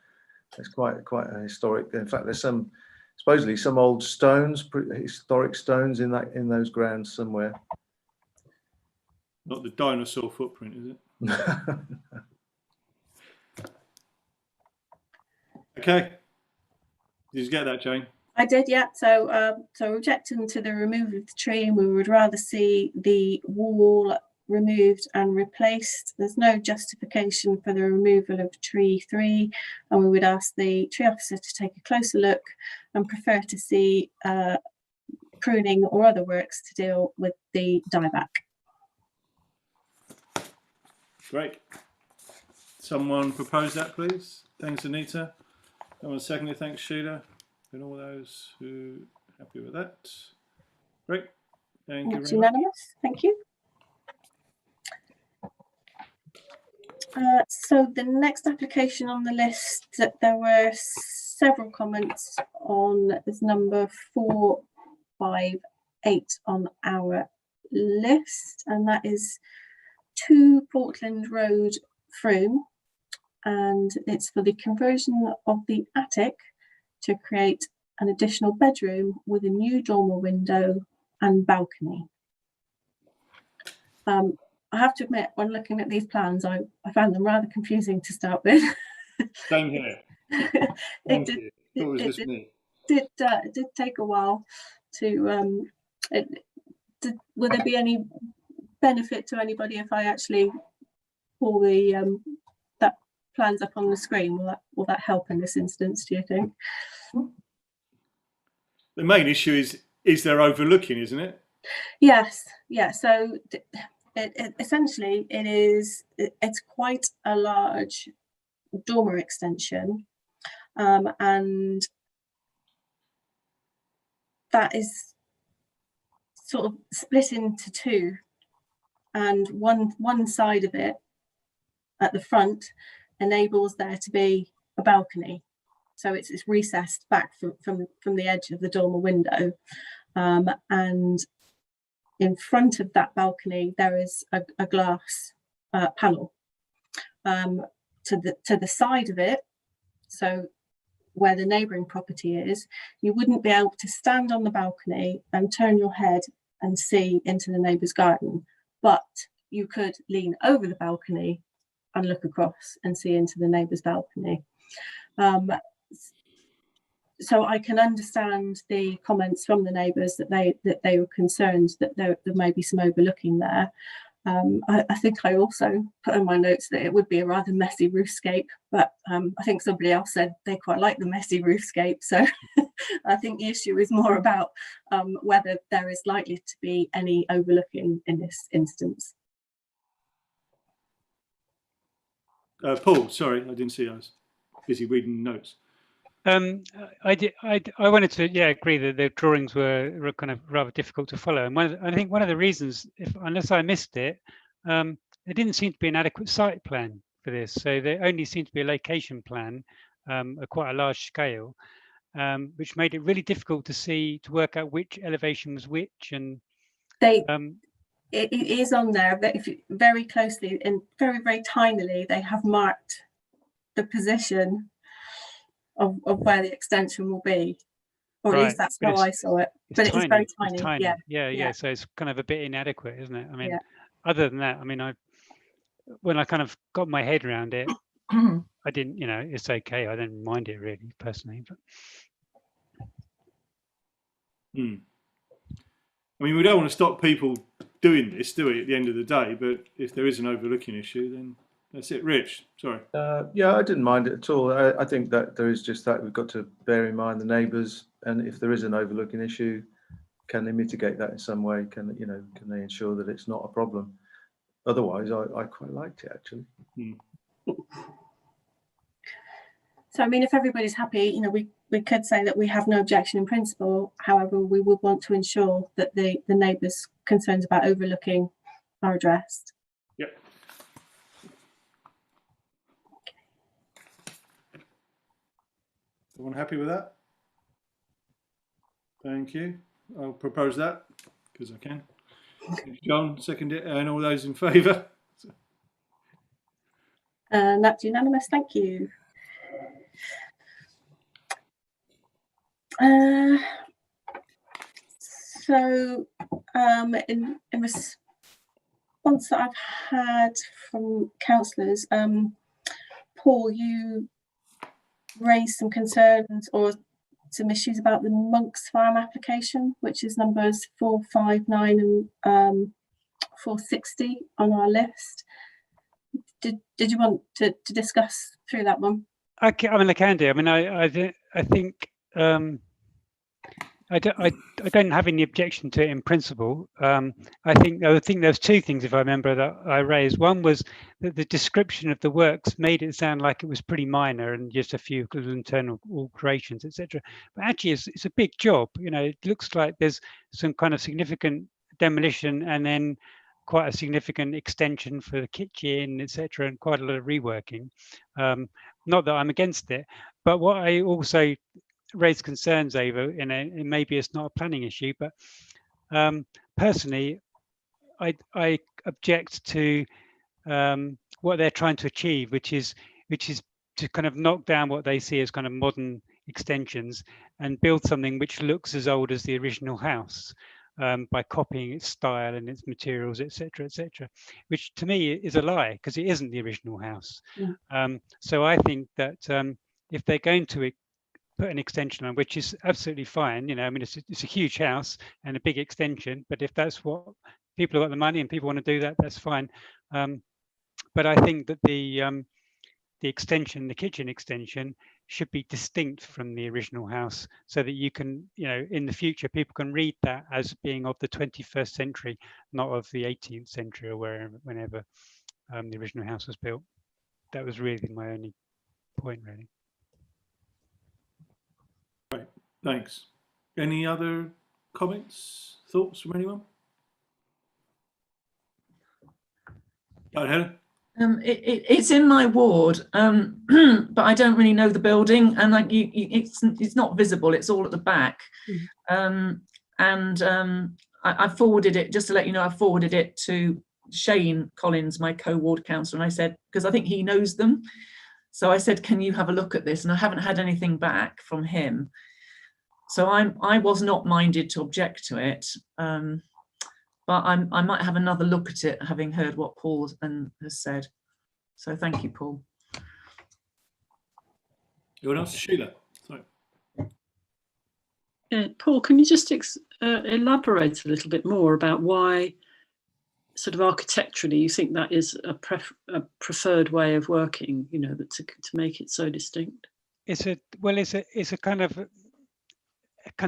It's quite a historic. In fact, there's supposedly some old stones, historic stones in those grounds somewhere. Not the dinosaur footprint, is it? Okay. Did you get that, Jane? I did, yeah. So objecting to the removal of the tree, and we would rather see the wall removed and replaced. There's no justification for the removal of tree 3, and we would ask the tree officer to take a closer look and prefer to see pruning or other works to deal with the dieback. Great. Someone propose that, please. Thanks, Anita. Someone second it. Thanks, Sheila. And all those who are happy with that. Great. Thank you very much. Unanimous. Thank you. So the next application on the list, there were several comments on is number 458 on our list, and that is 2 Portland Road, Frome, and it's for the conversion of the attic to create an additional bedroom with a new dormer window and balcony. I have to admit, when looking at these plans, I found them rather confusing to start with. Same here. It did take a while to. Will there be any benefit to anybody if I actually pull the that plans up on the screen? Will that help in this instance, do you think? The main issue is they're overlooking, isn't it? Yes. Yeah. So essentially, it's quite a large dormer extension, and that is sort of split into 2, and one side of it at the front enables there to be a balcony, so it's recessed back from the edge of the dormer window, and in front of that balcony there is a glass panel to the side of it, so where the neighbouring property is, you wouldn't be able to stand on the balcony and turn your head and see into the neighbour's garden, but you could lean over the balcony and look across and see into the neighbour's balcony. So I can understand the comments from the neighbours that they were concerned that there may be some overlooking there. I think I also put in my notes that it would be a rather messy roofscape, but I think somebody else said they quite like the messy roofscape. So I think the issue is more about whether there is likely to be any overlooking in this instance. Paul, sorry, I didn't see. I was busy reading notes. I wanted to agree that the drawings were kind of rather difficult to follow, and I think one of the reasons, unless I missed it, there didn't seem to be an adequate site plan for this. So there only seemed to be a location plan at quite a large scale, which made it really difficult to work out which elevation was which, and it is on there, but if you, very closely and very, very tinily, they have marked the position of where the extension will be. Or at Right, least that's but how I saw it. It's But it is very tiny. It's tiny. tiny. Yeah. Yeah. So it's kind of a bit inadequate, isn't it? I mean, Yeah. other than that, I mean, when I kind of got my head around it, I didn't, it's okay. I didn't mind it really personally. But I mean, we don't want to stop people doing this, do we, at the end of the day? But if there is an overlooking issue, then that's it. Rich, sorry. Yeah, I didn't mind it at all. I think that there is just that we've got to bear in mind the neighbours, and if there is an overlooking issue, can they mitigate that in some way? Can they ensure that it's not a problem? Otherwise, I quite liked it actually. So, I mean, if everybody's happy, we could say that we have no objection in principle. However, we would want to ensure that the neighbours' concerns about overlooking are addressed. Yep. Everyone happy with that? Thank you. I'll propose that because I can. John, second it, and all those in favour? And that's unanimous. Thank you. So in response that I've had from councillors, Paul, you raised some concerns or some issues about the Monks Farm application, which is numbers 459 and 460 on our list. Did you want to discuss through that one? I can do. I mean, I think I don't have any objection to it in principle. I think there's two things, if I remember, that I raised. One was that the description of the works made it sound like it was pretty minor and just a few little internal alterations, etc. But actually, it's a big job. It looks like there's some kind of significant demolition and then quite a significant extension for the kitchen, etc., and quite a lot of reworking. Not that I'm against it, but what I also raised concerns over, and maybe it's not a planning issue, but personally, I object to what they're trying to achieve, which is to kind of knock down what they see as kind of modern extensions and build something which looks as old as the original house. By copying its style and its materials, etc., which to me is a lie because it isn't the original house. So I think that if they're going to put an extension on, which is absolutely fine, I mean, it's a huge house and a big extension, but if that's what people have got the money and people want to do that, that's fine. But I think that the extension, the kitchen extension, should be distinct from the original house so that you can, in the future, people can read that as being of the 21st century, not of the 18th century or whenever the original house was built. That was really my only point, really. Right, thanks. Any other comments, thoughts from anyone? Go ahead, Helen. It's in my ward, but I don't really know the building, and it's not visible. It's all at the back, and I forwarded it, just to let you know. I forwarded it to Shane Collins, my co-ward councillor, and I said, because I think he knows them, so I said, can you have a look at this? And I haven't had anything back from him, so I was not minded to object to it. But I might have another look at it, having heard what Paul has said. So thank you, Paul. Anyone else? Sheila? Sorry. Paul, can you just elaborate a little bit more about why, sort of architecturally, you think that is a preferred way of working? That to make it so distinct. It's a kind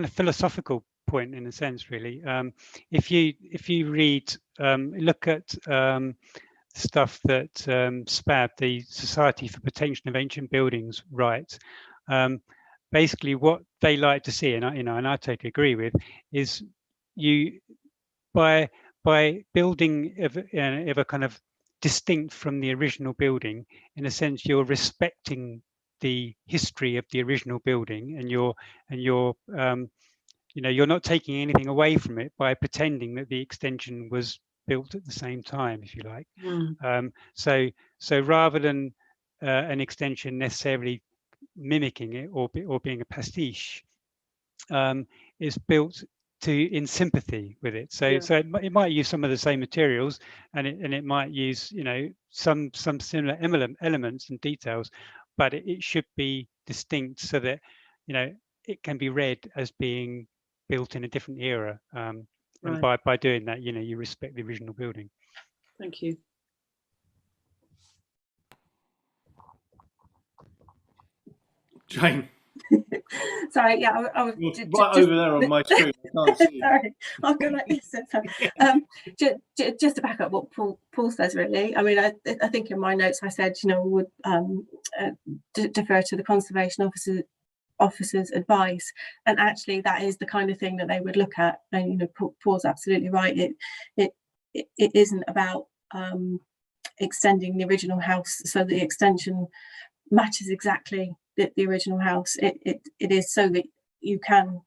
of philosophical point in a sense, really. If you read, look at stuff that SPAB, the Society for Protection of Ancient Buildings, writes, basically what they like to see, and I totally agree with, is you by building of a kind of distinct from the original building, in a sense, you're respecting the history of the original building, and you're not taking anything away from it by pretending that the extension was built at the same time, if you like. Mm. So rather than an extension necessarily mimicking it or being a pastiche, is built in sympathy with it. So Yeah. so it might use some of the same materials, and it might use, you know, some similar elements and details, but it should be distinct so that, you know, it can be read as being built in a different era. And Right. by doing that, you know, you respect the original building. Thank you. Jane, Sorry, yeah, I was you're right over there on my screen. I can't see you. Sorry, I'll go like this. Just to back up what Paul says, really. I mean, I think in my notes I said, you know, would defer to the conservation officer's advice, and actually that is the kind of thing that they would look at. And you know, Paul's absolutely right. It isn't about extending the original house so the extension matches exactly the original house. It is so that you can,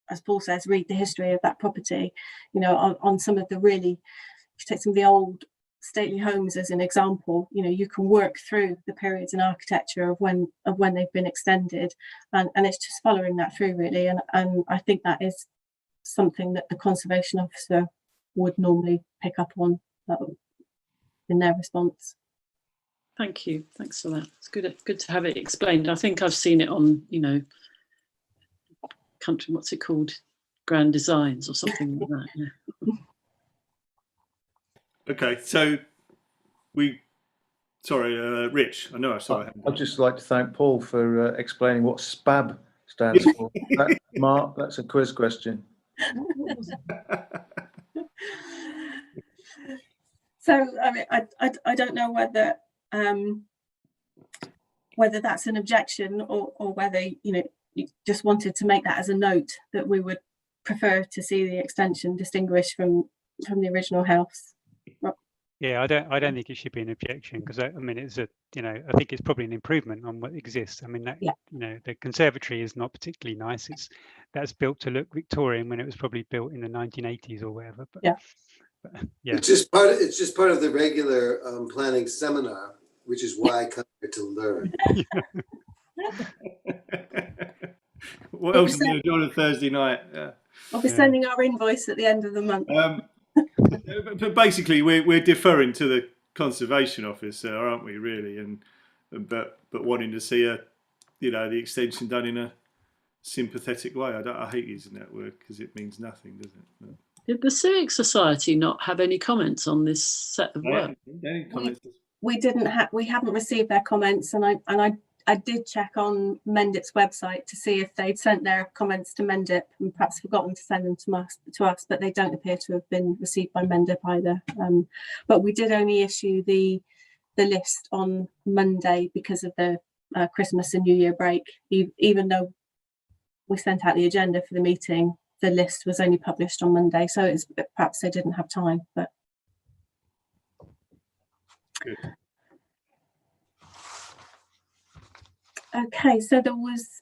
as Paul says, read the history of that property. You know, on some of the really, if you take some of the old stately homes as an example, you know, you can work through the periods in architecture of when they've been extended, and it's just following that through, really. And I think that is something that the conservation officer would normally pick up on in their response. Thank you. Thanks for that. It's good to have it explained. I think I've seen it on, you know, country, what's it called? Grand Designs or something like that. Yeah. Okay, so Rich, I know I saw it. I'd just like to thank Paul for explaining what SPAB stands for. Mark, that's a quiz question. So I mean, I don't know whether that's an objection or whether, you know, you just wanted to make that as a note that we would prefer to see the extension distinguished from the original house. Yeah, I don't think it should be an objection, because I mean, it's a, you know, I think it's probably an improvement on what exists. I mean, that, Yeah. you know, the conservatory is not particularly nice. That's built to look Victorian when it was probably built in the 1980s or whatever. But yeah. Yeah. It's just part of the regular planning seminar, which is why I come here to learn. What else is there on a Thursday night? I'll be sending our invoice at the end of the month. But basically, we're deferring to the conservation officer, aren't we? Really, but wanting to see the extension done in a sympathetic way. I hate using that word because it means nothing, does it? No. Did the Civic Society not have any comments on this set of work? We haven't received their comments, and I did check on Mendip's website to see if they'd sent their comments to Mendip and perhaps forgotten to send them to us, but they don't appear to have been received by Mendip either. But we did only issue the list on Monday because of the Christmas and New Year break. Even though we sent out the agenda for the meeting, the list was only published on Monday, so it's perhaps they didn't have time. But good. Okay, so there was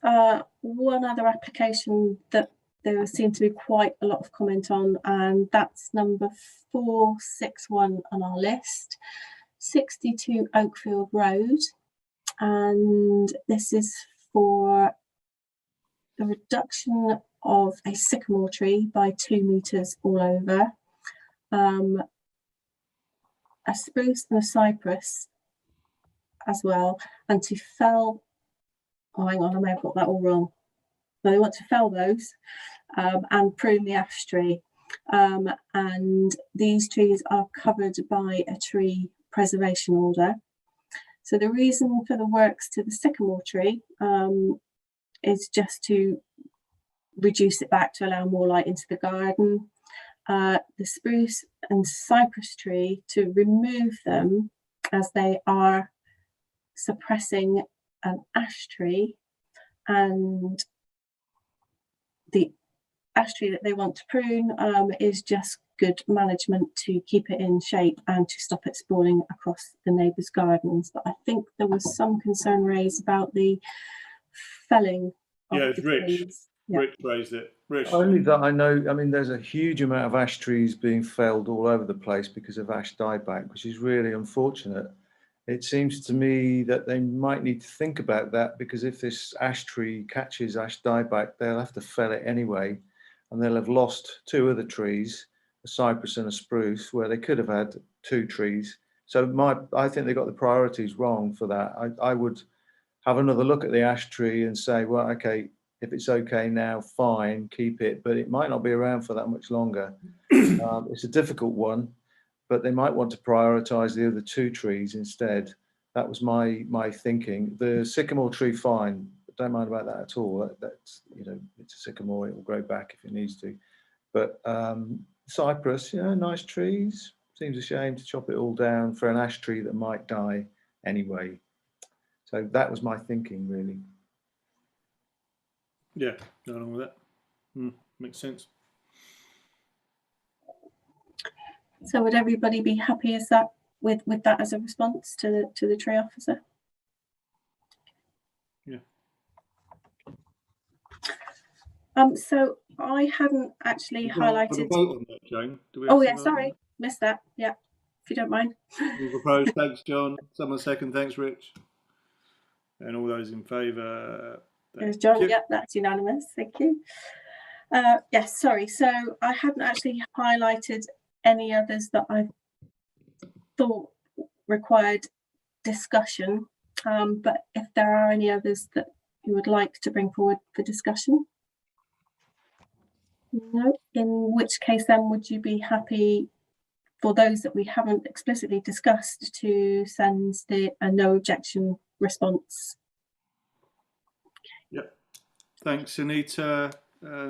one other application that there seemed to be quite a lot of comment on, and that's number 461 on our list, 62 Oakfield Road, and this is for the reduction of a sycamore tree by 2 meters all over, a spruce and a cypress as well, and to fell, oh hang on, I may have got that all wrong. So they want to fell those and prune the ash tree, and these trees are covered by a tree preservation order. So the reason for the works to the sycamore tree is just to reduce it back to allow more light into the garden. The spruce and cypress tree, to remove them as they are suppressing an ash tree, and the ash tree that they want to prune is just good management to keep it in shape and to stop it sprawling across the neighbours' gardens. But I think there was some concern raised about the felling of Yeah, it's the Rich. trees. Yeah. Rich raised it. Rich. Only that I know, I mean, there's a huge amount of ash trees being felled all over the place because of ash dieback, which is really unfortunate. It seems to me that they might need to think about that, because if this ash tree catches ash dieback, they'll have to fell it anyway, and they'll have lost 2 other trees, a cypress and a spruce, where they could have had 2 trees. So I think they got the priorities wrong for that. I would have another look at the ash tree and say, well, okay, if it's okay now, fine, keep it, but it might not be around for that much longer. It's a difficult one, but they might want to prioritize the other 2 trees instead. That was my thinking. The sycamore tree, fine, don't mind about that at all. That's, you know, it's a sycamore, it will grow back if it needs to. But cypress, you know, nice trees. Seems a shame to chop it all down for an ash tree that might die anyway. So that was my thinking, really. Yeah, go along with that. Makes sense. So would everybody be happy as that with that as a response to the tree officer? Yeah. So I hadn't actually highlighted. Vote on that, Jane. Do we Oh have to yeah, vote on sorry, missed that. Yeah, if you don't mind. that? We propose. Thanks, John. Someone second. Thanks, Rich. And all those in favour. There's John. Yep, that's unanimous. Thank you. Yes, sorry. So I hadn't actually highlighted any others that I thought required discussion. But if there are any others that you would like to bring forward for discussion? No, in which case then would you be happy for those that we haven't explicitly discussed to send a no objection response? Yep. Thanks, Anita.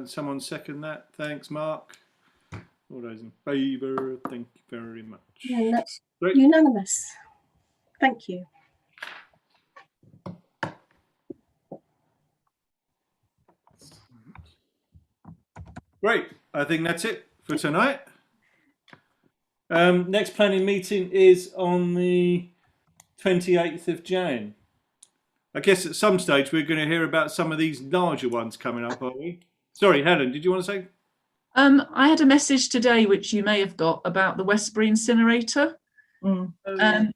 Someone second that. Thanks, Mark. All those in favour, thank you very much. Yeah, that's Great. unanimous. Thank you. Great. I think that's it for tonight. Next planning meeting is on the 28th of Jan. I guess at some stage we're going to hear about some of these larger ones coming up, aren't we? Sorry, Helen, did you want to say? I had a message today, which you may have got, about the Westbury incinerator. I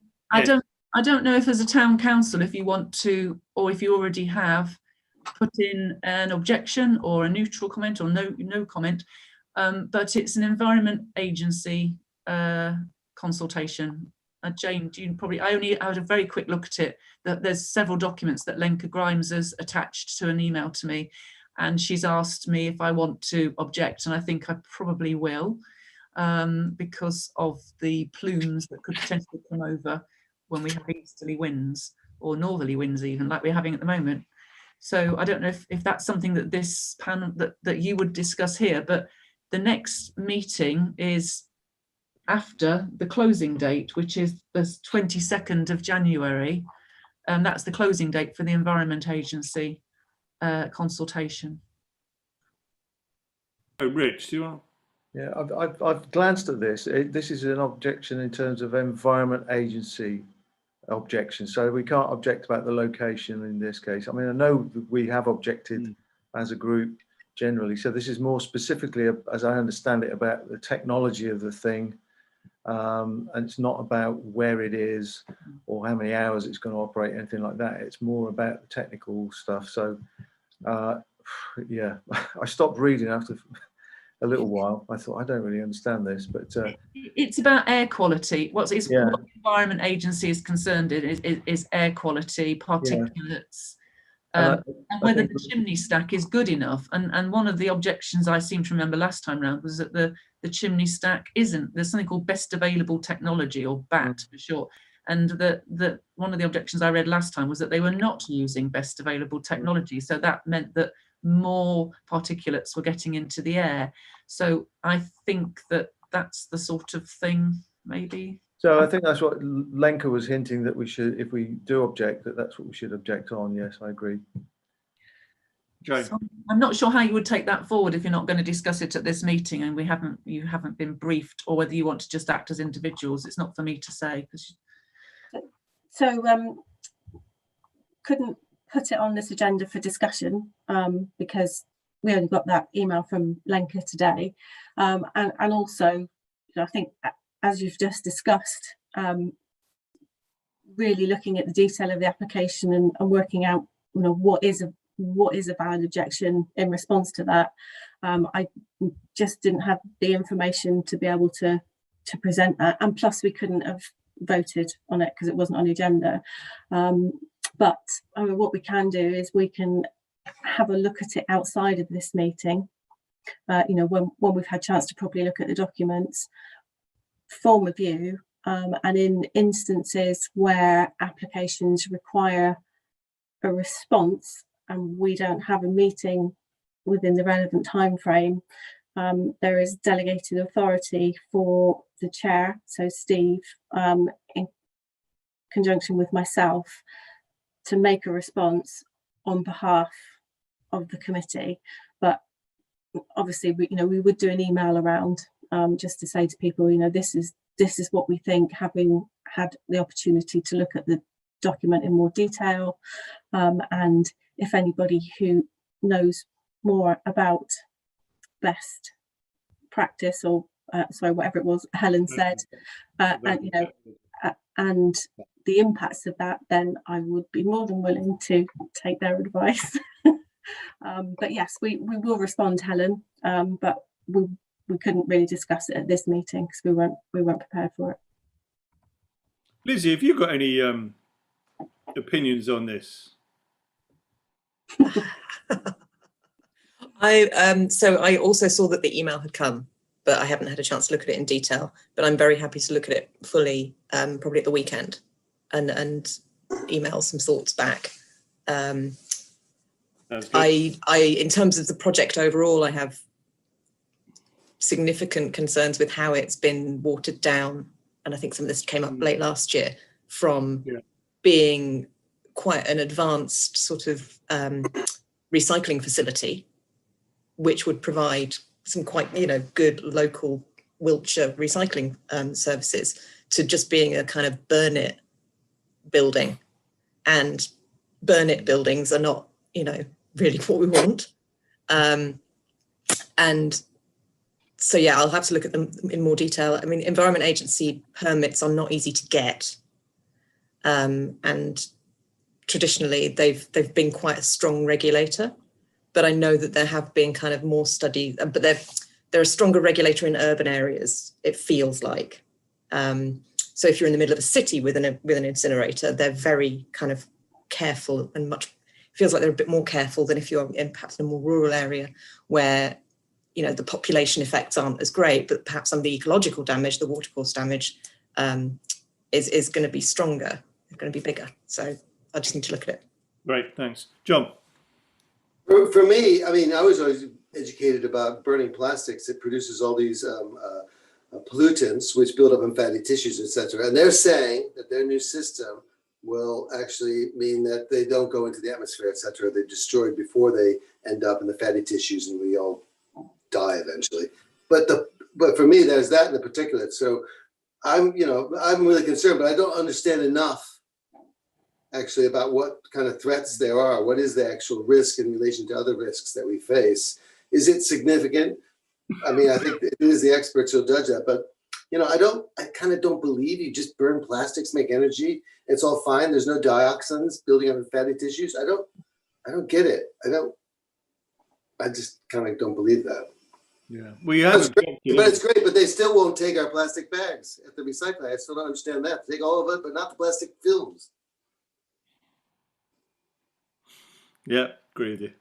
don't know if as a town council, if you want to, or if you already have, put in an objection or a neutral comment or no comment, but it's an Environment Agency consultation. Jane, I had a very quick look at it. That there's several documents that Lenka Grimes has attached to an email to me, and she's asked me if I want to object, and I think I probably will, because of the plumes that could potentially come over when we have easterly winds or northerly winds, even like we're having at the moment. So I don't know if that's something that this panel that you would discuss here, but the next meeting is after the closing date, which is the 22nd of January. That's the closing date for the Environment Agency consultation. Oh, Rich, do you want? Yeah, I've glanced at this. This is an objection in terms of Environment Agency objection. So we can't object about the location in this case. I mean, I know we have objected as a group generally. So this is more specifically, as I understand it, about the technology of the thing. And it's not about where it is or how many hours it's going to operate, anything like that. It's more about the technical stuff. So yeah, I stopped reading after a little while. I thought, I don't really understand this, but it's about air quality. What the Environment Agency is concerned in is air quality, particulates, and whether the chimney stack is good enough. And one of the objections I seem to remember last time round was that the chimney stack isn't. There's something called best available technology, or BAT for short. And that one of the objections I read last time was that they were not using best available technology. So that meant that more particulates were getting into the air. So I think that that's the sort of thing, maybe. So I think that's what Lenka was hinting, that we should, if we do object, that's what we should object on. Yes, I agree. Okay. So I'm not sure how you would take that forward if you're not going to discuss it at this meeting and you haven't been briefed, or whether you want to just act as individuals. It's not for me to say. So couldn't put it on this agenda for discussion because we only got that email from Lenka today, and also I think, as you've just discussed, really looking at the detail of the application and working out, what is a valid objection in response to that. I just didn't have the information to be able to present that, and plus we couldn't have voted on it because it wasn't on the agenda. But what we can do is we can have a look at it outside of this meeting, when we've had a chance to properly look at the documents, form a view, and in instances where applications require a response and we don't have a meeting within the relevant time frame, there is delegated authority for the chair, so Steve, in conjunction with myself, to make a response on behalf of the committee. But obviously we would do an email around, just to say to people, this is what we think, having had the opportunity to look at the document in more detail, and if anybody who knows more about best practice, or sorry, whatever it was Helen said, and the impacts of that, then I would be more than willing to take their advice. But yes, we will respond, Helen, but we couldn't really discuss it at this meeting because we weren't prepared for it. Lizzie, have you got any opinions on this? So I also saw that the email had come, but I haven't had a chance to look at it in detail. But I'm very happy to look at it fully, probably at the weekend, and email some thoughts back. In terms of the project overall, I have significant concerns with how it's been watered down, and I think some of this came up late last year, from being quite an advanced sort of recycling facility, which would provide some quite good local Wiltshire recycling services, to just being a kind of burn it building. And burn it buildings are not really what we want. And so yeah, I'll have to look at them in more detail. I mean, Environment Agency permits are not easy to get, and traditionally they've been quite a strong regulator. But I know that there have been kind of more studies, but they're a stronger regulator in urban areas, it feels like. So if you're in the middle of a city with an incinerator, they're very kind of careful, and feels like they're a bit more careful than if you're in perhaps in a more rural area where the population effects aren't as great, but perhaps some of the ecological damage, the watercourse damage, is going to be stronger, it's going to be bigger. So I just need to look at it. Great, thanks. John? For me, I mean, I was always educated about burning plastics. It produces all these pollutants which build up in fatty tissues, etc. And they're saying that their new system will actually mean that they don't go into the atmosphere, etc. They're destroyed before they end up in the fatty tissues, and we all die eventually. But for me, there's that in the particulate. So I'm really concerned, but I don't understand enough actually about what kind of threats there are. What is the actual risk in relation to other risks that we face? Is it significant? I mean, I think it is the experts who'll judge that, but I kind of don't believe you just burn plastics, make energy. It's all fine. There's no dioxins building up in fatty tissues. I don't get it. I just kind of don't believe that. Yeah, we have. But it's great, but they still won't take our plastic bags at the recycling. I still don't understand that. Take all of it, but not the plastic films. Yeah, agree with you.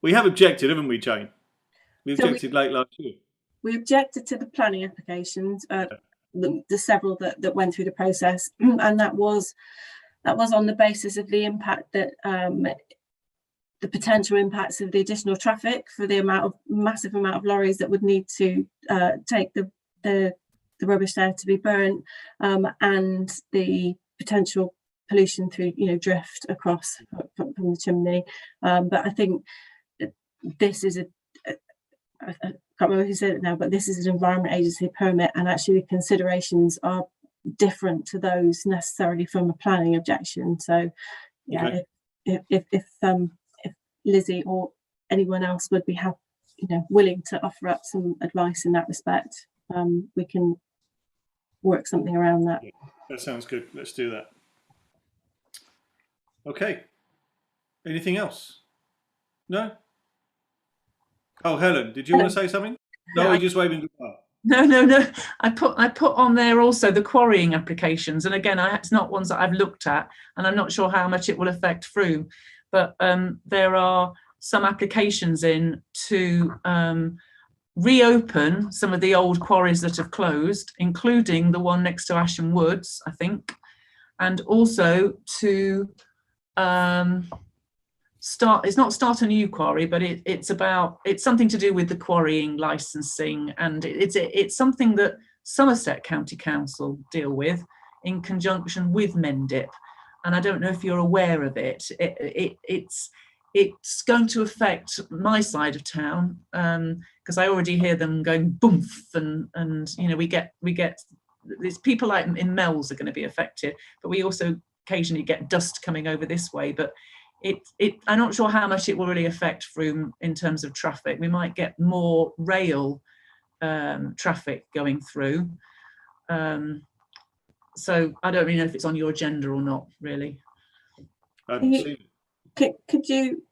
We have objected, haven't we, Jane? We objected late last year. We objected to the planning applications, the several that went through the process, and that was on the basis of the impact that the potential impacts of the additional traffic for the massive amount of lorries that would need to take the rubbish there to be burnt, and the potential pollution through drift across from the chimney. But I think this is I can't remember who said it now, but this is an Environment Agency permit, and actually the considerations are different to those necessarily from a planning objection. So yeah, okay. If Lizzie or anyone else would be willing to offer up some advice in that respect, we can work something around that. That sounds good. Let's do that. Okay. Anything else? No? Oh, Helen, did you want to say something? No, we're just waving goodbye. No. I put on there also the quarrying applications, and again, it's not ones that I've looked at, and I'm not sure how much it will affect Frome, but there are some applications in to reopen some of the old quarries that have closed, including the one next to Asham Woods, I think, and also to start a new quarry, but it's something to do with the quarrying licensing, and it's something that Somerset County Council deal with in conjunction with Mendip, and I don't know if you're aware of it. It's going to affect my side of town, because I already hear them going boomf, and we get there's people like in Mells are going to be affected, but we also occasionally get dust coming over this way, but I'm not sure how much it will really affect Frome in terms of traffic. We might get more rail traffic going through. So I don't really know if it's on your agenda or not, really. Could you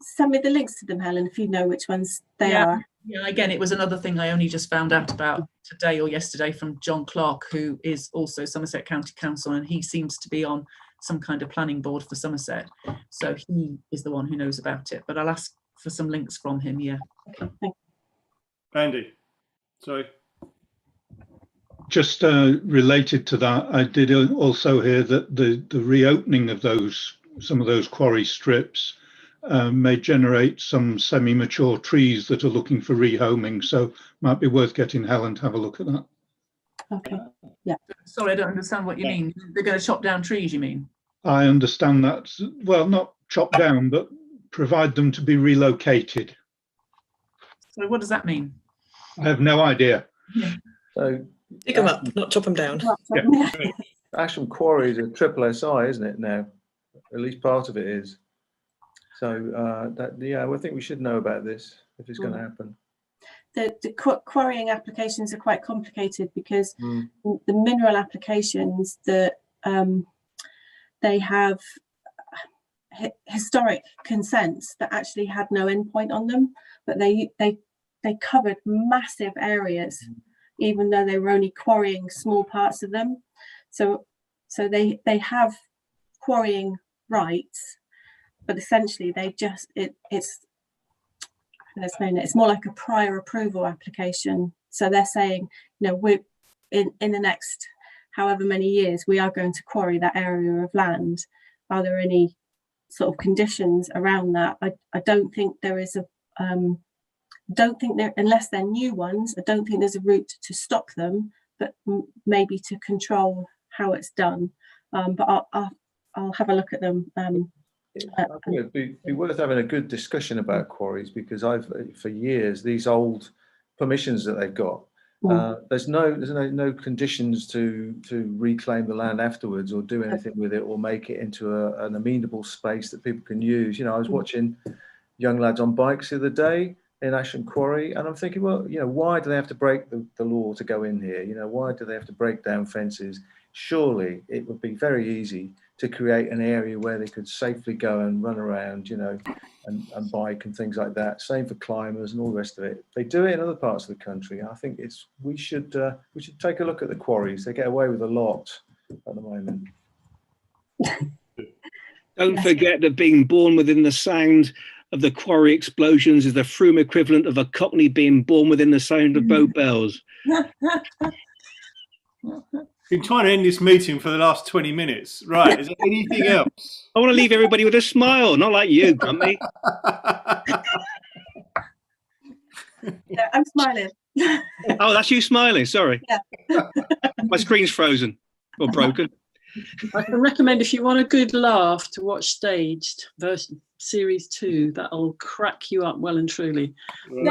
send me the links to them, Helen, if you know which ones they are? Yeah, again, it was another thing I only just found out about today or yesterday from John Clark, who is also Somerset County Council, and he seems to be on some kind of planning board for Somerset. So he is the one who knows about it, but I'll ask for some links from him, yeah. Okay, thank you. Andy, sorry. Just related to that, I did also hear that the reopening of some of those quarry strips may generate some semi-mature trees that are looking for rehoming, so might be worth getting Helen to have a look at that. Okay, yeah. Sorry, I don't understand what you mean. They're going to chop down trees, you mean? I understand that, well, not chop down, but provide them to be relocated. So what does that mean? I have no idea. Yeah. So Dig them up, not chop them down. Yeah. Asham Quarry is a triple SI, isn't it now? At least part of it is. So I think we should know about this if it's going to happen. The quarrying applications are quite complicated because the mineral applications that they have historic consents that actually had no endpoint on them, but they covered massive areas, even though they were only quarrying small parts of them. So they have quarrying rights, but essentially they just it's more like a prior approval application. So they're saying, we're in the next however many years we are going to quarry that area of land. Are there any sort of conditions around that? I don't think there is unless they're new ones, I don't think there's a route to stop them, but maybe to control how it's done. But I'll have a look at them. I think it'd be worth having a good discussion about quarries, because for years, these old permissions that they've got, there's no conditions to reclaim the land afterwards or do anything with it or make it into an amenable space that people can use. I was watching young lads on bikes the other day in Asham Quarry, and I'm thinking, well, why do they have to break the law to go in here? Why do they have to break down fences? Surely it would be very easy to create an area where they could safely go and run around, and bike and things like that. Same for climbers and all the rest of it. They do it in other parts of the country. I think we should take a look at the quarries. They get away with a lot at the moment. Don't forget that being born within the sound of the quarry explosions is the Frome equivalent of a Cockney being born within the sound of Bow Bells. Been trying to end this meeting for the last 20 minutes. Right, is there anything else? I want to leave everybody with a smile, not like you, Grumpy. Yeah, I'm smiling. Oh, that's you smiling, sorry. Yeah. My screen's frozen or broken. I can recommend, if you want a good laugh, to watch Staged version series 2. That'll crack you up well and truly. Right.